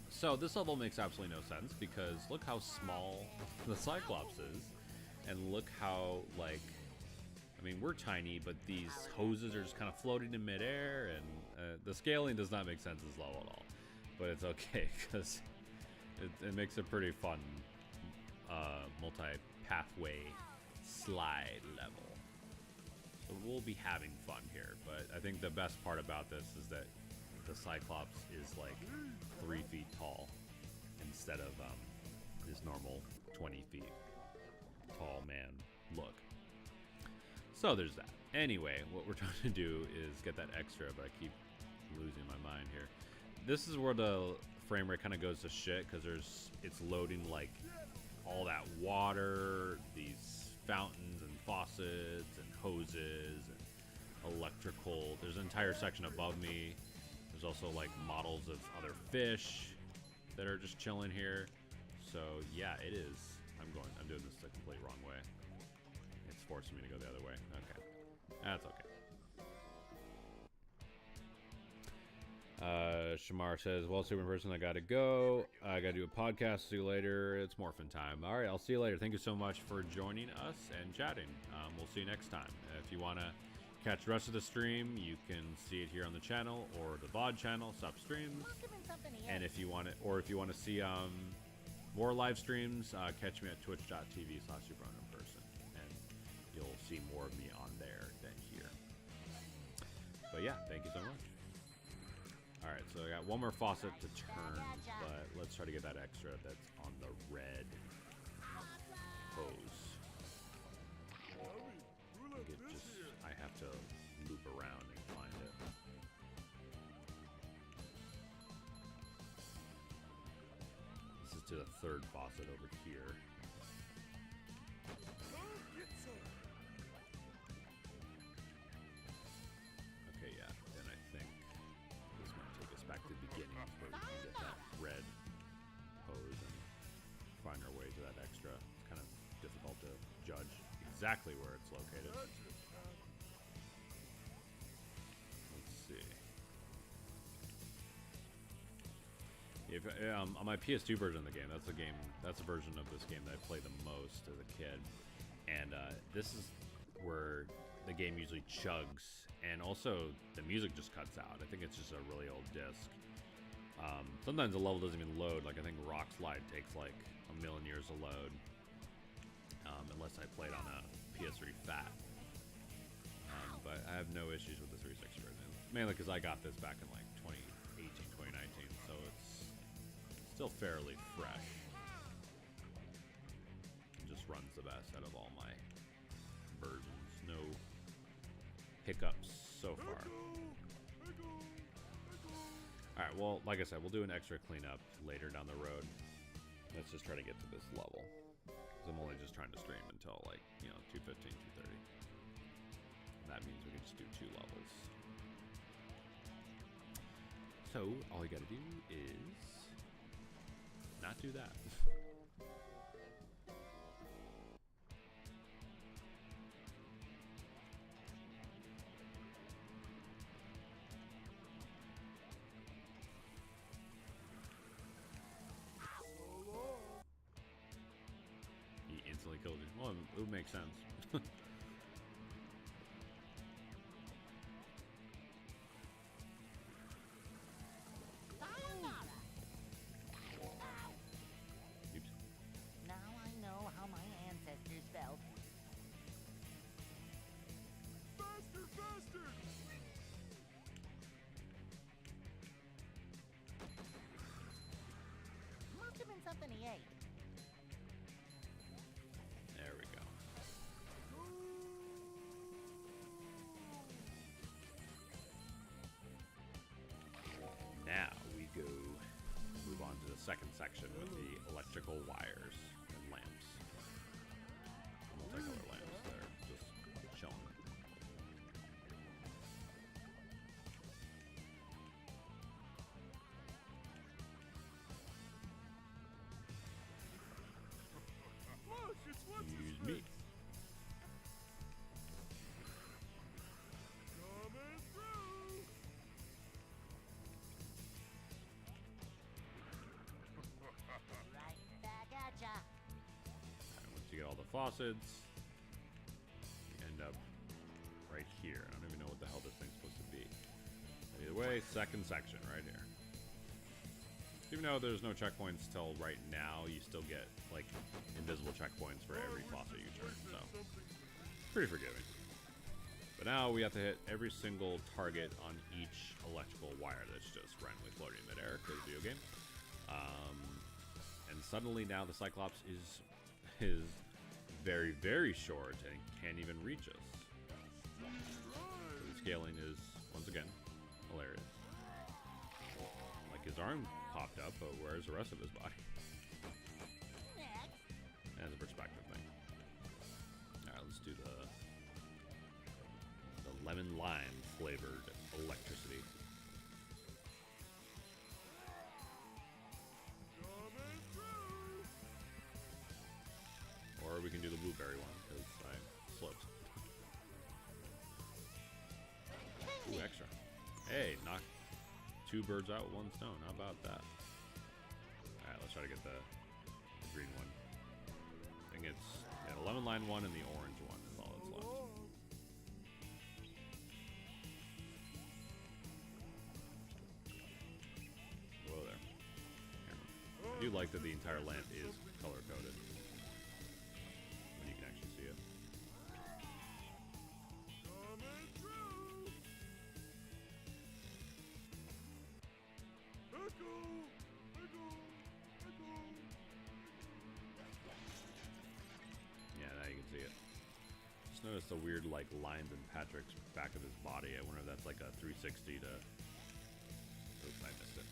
So this level makes absolutely no sense because look how small the Cyclops is. And look how, like, I mean, we're tiny, but these hoses are just kind of floating in midair, and the scaling does not make sense this level at all. But it's okay, because it makes a pretty fun multi-pathway slide level. So we'll be having fun here, but I think the best part about this is that the Cyclops is like 3 feet tall instead of his normal 20 feet tall man look. So there's that. Anyway, what we're trying to do is get that extra, but I keep losing my mind here. This is where the frame rate kind of goes to shit because it's loading like all that water, these fountains and faucets and hoses and electrical. There's an entire section above me. There's also like models of other fish that are just chilling here. So yeah, it is. I'm doing this the complete wrong way. It's forcing me to go the other way. Okay. That's okay. Shamar says, well, super person, I gotta go. I gotta do a podcast. See you later. It's morphin' time. All right, I'll see you later. Thank you so much for joining us and chatting. We'll see you next time. If you want to catch the rest of the stream, you can see it here on the channel or the VOD channel, SUP streams. And if you want it, or if you want to see more live streams, catch me at twitch.tv/superunknownperson, and you'll see more of me on there than here. But yeah, thank you so much. All right, so I got one more faucet to turn, but let's try to get that extra that's on the red hose. I think I have to loop around and find it. This is to the third faucet over here. Okay, yeah, then I think this might take us back to the beginning where we can get that red hose and find our way to that extra. It's kind of difficult to judge exactly where it's located. Let's see. If on my PS2 version of the game, that's the version of this game that I played the most as a kid, and this is where the game usually chugs, and also the music just cuts out. I think it's just a really old disc. Sometimes the level doesn't even load. Like I think Rock Slide takes like a million years to load, unless I played on a PS3 Fat. But I have no issues with the 360 version, mainly because I got this back in like 2018, 2019, so it's still fairly fresh. It just runs the best out of all my versions. No hiccups so far. Alright, well, like I said, we'll do an extra cleanup later down the road. Let's just try to get to this level. Because I'm only just trying to stream until, like, 2:15, 2:30. And that means we can just do 2 levels. So, all you gotta do is not do that. He instantly killed you. Well, it would make sense. second section with the electrical wires and lamps. Multicolor lamps. They're just chilling. Look, it's what's his Excuse me. face. Coming through. Right back at ya. And once you get all the faucets, you end up right here. I don't even know what the hell this thing's supposed to be. But either way, second section right here. Even though there's no checkpoints till right now, you still get like invisible checkpoints for every faucet you turn. So pretty forgiving. But now we have to hit every single target on each electrical wire that's just randomly floating in midair because video game. And suddenly now the Cyclops is very, very short and can't even reach us. The scaling is, once again, hilarious. Like his arm popped up, but where's the rest of his body? Next. That's a perspective thing. Alright, let's do the lemon lime flavored electricity. Coming through. Or we can do the blueberry one, because I slipped. Ooh, extra. Hey, knock 2 birds out with 1 stone. How about that? Alright, let's try to get the green one. I think it's the lemon lime one and the orange one is all that's left. Whoa there. Here. I do like that the entire lamp is color coded. When you can actually see it. Coming through. Echo. Echo. Echo. Yeah, now you can see it. Just noticed the weird like lines in Patrick's back of his body. I wonder if that's like a 360 to. Oops, I missed it.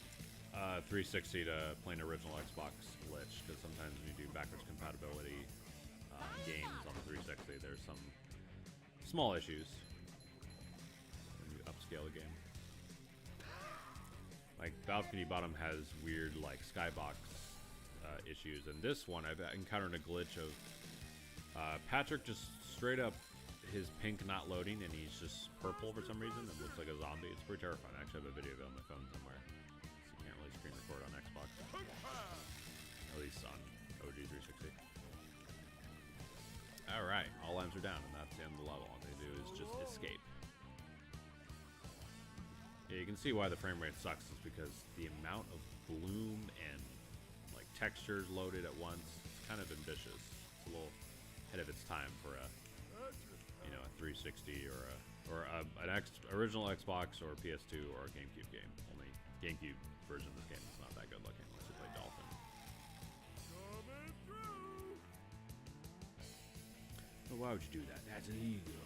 360 to plain original Xbox glitch, because sometimes when you do backwards compatibility games on the 360, there's some small issues when you upscale a game. Like Balcony Bottom has weird like skybox issues, and this one I've encountered a glitch of Patrick just straight up his pink not loading, and he's just purple for some reason. It looks like a zombie. It's pretty terrifying. I actually have a video of it on my phone somewhere. So you can't really screen record on Xbox. At least on OG 360. Alright, all lamps are down, and that's the end of the level. All they do is just escape. Yeah, you can see why the frame rate sucks is because the amount of bloom and like textures loaded at once, it's kind of ambitious. It's a little ahead of its time for a, you know, a 360 or an original Xbox or PS2 or a GameCube game. Only GameCube version of this game is not that good looking unless you play Dolphin. Coming through. Well, why would you do that? That's illegal.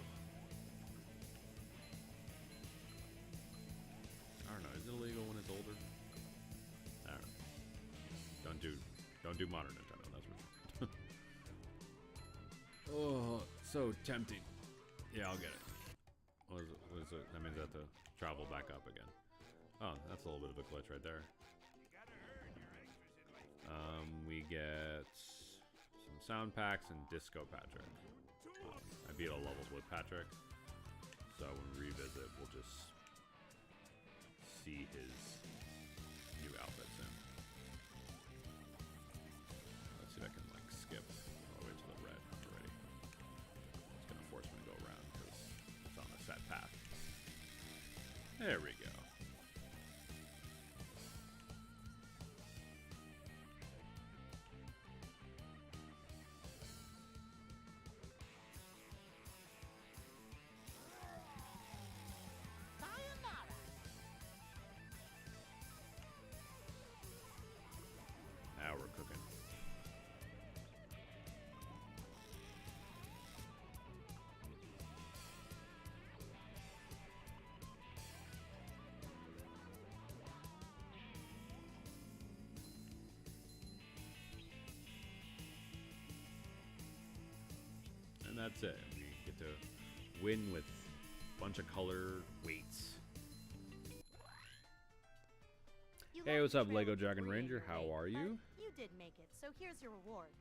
I don't know. Is it illegal when it's older? I don't know. Don't do modern Nintendo. That's for sure. Oh, so tempting. Yeah, I'll get it. What is it? That means I have to travel back up again. Oh, that's a little bit of a glitch right there. We get some sound packs and Disco Patrick. I beat all levels with Patrick, so when we revisit, we'll just see his new outfit soon. Let's see if I can like skip all the way to the red already. It's gonna force me to go around because it's on a set path. There we go. Sayonara. Now we're cooking. that's it. We get to win with a bunch of color weights. You Hey, left what's the up, trail Lego of Dragon debris in Ranger? your How wake, are but you? You did make it, so here's your reward.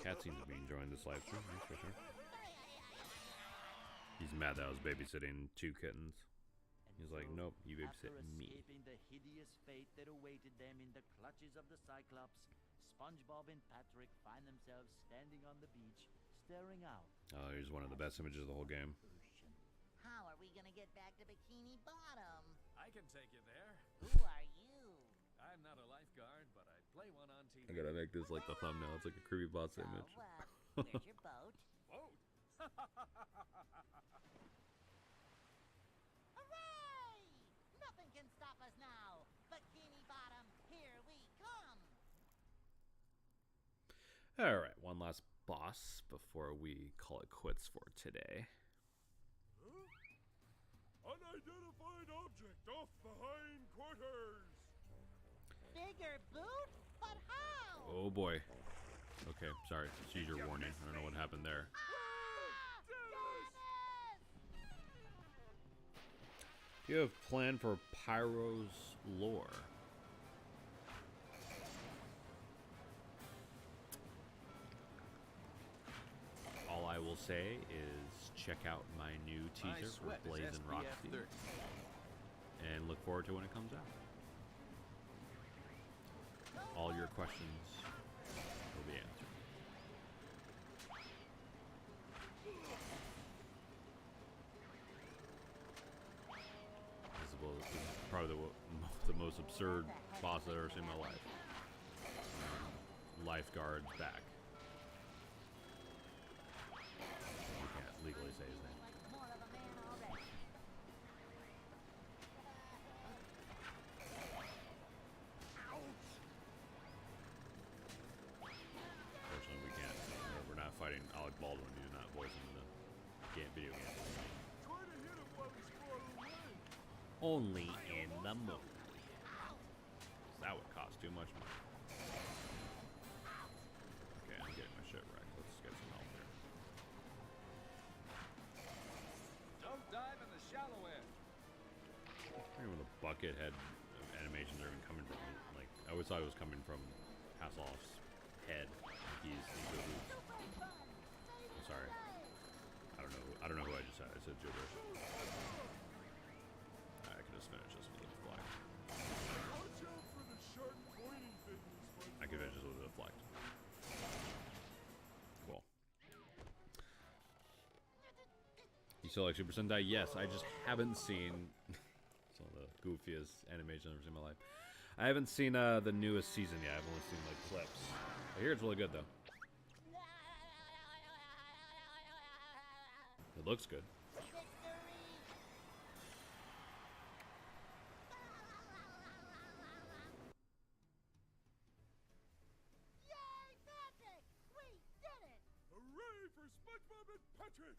Cat seems to be enjoying this live stream, that's for sure. He's mad that I was babysitting 2 kittens. He's like, nope, you babysit me. After escaping the hideous fate that awaited them in the clutches of the Cyclops, SpongeBob and Patrick find themselves standing on the beach, staring out. Oh, here's one of the best images of the whole game. Ocean. How are we gonna get back to Bikini Bottom? I can take you there. Who are you? I'm not a lifeguard, but I play one on TV. I gotta make this like the thumbnail. It's like a creepypasta So, image. where's your boat? Whoa! Hooray! Nothing can stop us now. Bikini Bottom, here we come. Alright, one last boss before we call it quits for today. Huh? Unidentified object off behind quarters. Bigger boot? But how? Oh boy. Okay, sorry. Seizure warning. I don't know what happened there. Ah! Dennis! Do you have a plan for Pyro's lore? All I will say is check out my new teaser for Blaze and Roxy, and look forward to when it comes out. All your questions will be answered. This is probably the most absurd boss I've ever seen in my life. Lifeguard's back. We can't legally say his name. Like more of a man already. Unfortunately, we can't. We're not fighting Alec Baldwin. He's not voicing the video game. Try to hit him while he's far away. Only in the movie. That would cost too much money. Okay, I'm getting my shit wrecked. Let's get some help here. Don't dive in the shallow end. I don't know where the bucket head animations are even coming from. Like, I always thought it was coming from Hasselhoff's head. Like he's the roof. I'm sorry. I don't know who I just said. I said gibberish. I could just finish this with a deflect. Watch out for the sharp pointy things, I could finish this with a deflect. Cool. You still like Super Sentai? Yes, I just haven't seen some of the goofiest animation I've ever seen in my life. I haven't seen the newest season yet. I've only seen like clips. I hear it's really good though. It looks good. Yay, Patrick! We did it! Hooray for SpongeBob and Patrick!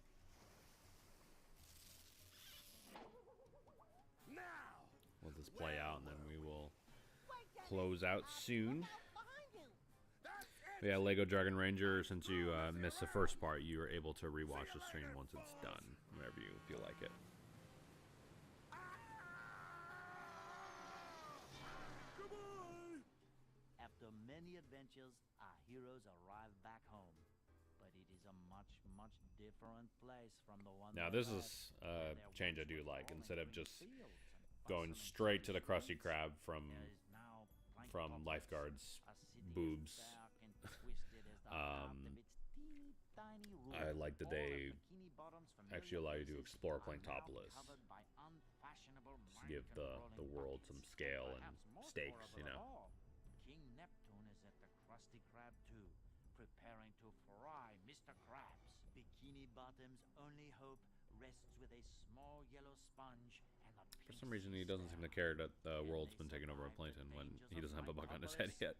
Now! Let this play out and then we will Wait, Dennis! close out soon. Out behind you! That's it! Yeah, Lego Dragon Ranger, since you missed the first part, you are able to rewatch the stream once it's done, whenever you feel like it. Goodbye! After many adventures, our heroes arrive back home. But it is a much, much different place from the one Now, they this left, is where a there change I once do was like. rolling Instead of green just fields and going bustling straight to the sunny Krusty streets, Krab from there is now plank from toppers, Lifeguard's a city as boobs. dark and twisted as the heart of its teeny tiny I roof. like that All they of Bikini Bottom's actually familiar allow you to faces explore are now Planktopolis. covered by unfashionable, to give the mind-controlling world buckets. some scale and Perhaps most stakes, you horrible know. of all, King Neptune is at the Krusty Krab too, preparing to fry Mr. Krabs. Bikini Bottom's only hope rests with a small yellow sponge and a For some reason, he doesn't seem to care that the world's been taken over by Plankton when he doesn't have a bug on his head yet.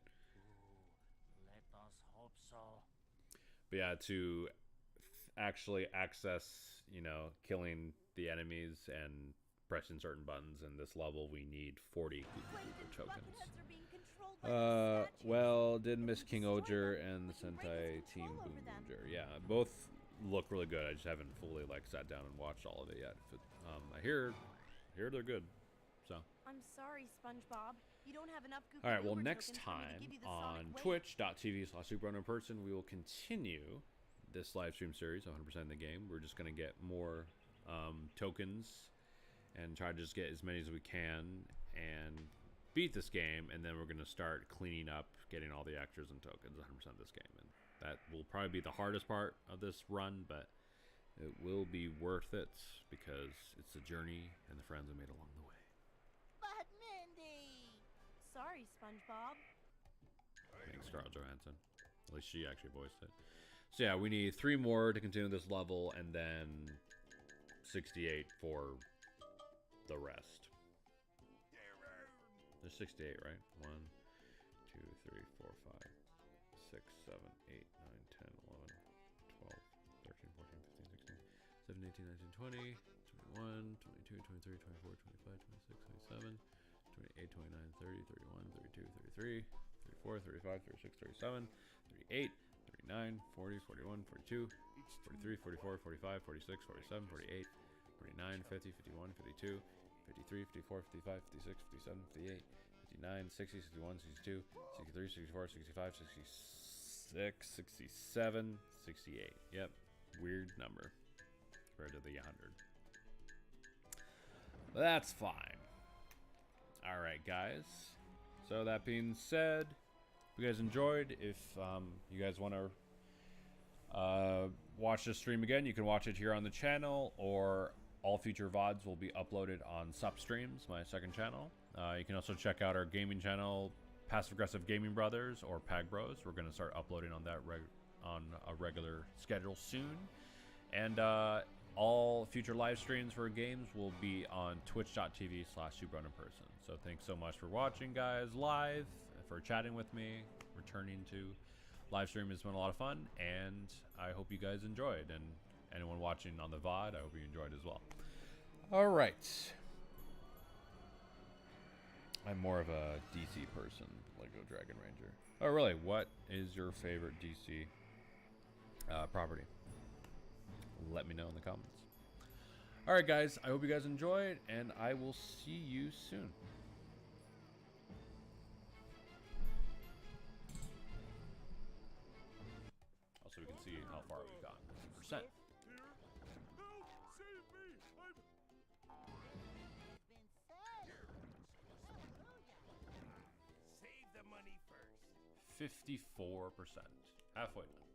Let us hope so. But yeah, to actually access, you know, killing the enemies and pressing certain buttons in this level, we need 40 Google Plankton's tokens. bucketheads are being controlled controlled like a statue. Well, did Miss If we King destroy Oger them, and the we can break Sentai his Team control Boom over them. Boomer. Yeah, both look really good. I just haven't fully like sat down and watched all of it yet. But, I hear they're good. So. I'm sorry, SpongeBob. You don't have enough Goopy All right. Well, Goober next tokens for me to time give you the on Sonic Wave. twitch.tv/SuperRunnerInPerson, we will continue this live stream series, 100% of the game. We're just gonna get more tokens and try to just get as many as we can and beat this game, and then we're gonna start cleaning up, getting all the extras and tokens 100% of this game, and that will probably be the hardest part of this run, but it will be worth it because it's the journey and the friends we made along the way. But Mindy! Sorry, SpongeBob. Thanks, Scarlett Johansson. At least she actually voiced it. So yeah, we need 3 more to continue this level, and then 68 for the rest. There's 68, right? 1, 2, 3, 4, 5, 6, 7, 8, 9, 10, 11, 12, 13, 14, 15, 16, 17, 18, 19, 20, 21, 22, 23, 24, 25, 26, 27, 28, 29, 30, 31, 32, 33, 34, 35, 36, 37, 38, 39, 40, 41, 42, 43, 44, 45, 46, 47, 48, 49, 50, 51, 52, 53, 54, 55, 56, 57, 58, 59, 60, 61, 62, 63, 64, 65, 66, 67, 68. Yep. Weird number compared to the 100. But that's fine. All right, guys. So that being said, if you guys enjoyed, if you guys want to watch this stream again, you can watch it here on the channel, or all future VODs will be uploaded on SUP Streams, my second channel. You can also check out our gaming channel, Passive Aggressive Gaming Brothers, or Pag Bros. We're going to start uploading on that on a regular schedule soon. And all future live streams for games will be on twitch.tv/SuperRunnerInPerson. So thanks so much for watching, guys, live, for chatting with me. Returning to live stream has been a lot of fun, and I hope you guys enjoyed. And anyone watching on the VOD, I hope you enjoyed as well. All right. I'm more of a DC person, Lego Dragon Ranger. Oh, really? What is your favorite DC property? Let me know in the comments. All right, guys. I hope you guys enjoyed, and I will see you soon. Also, we can see how far we've gotten. Percent. Here? Help! Save me! I'm... Been said. Hallelujah. Save the money first. 54%. Halfway done.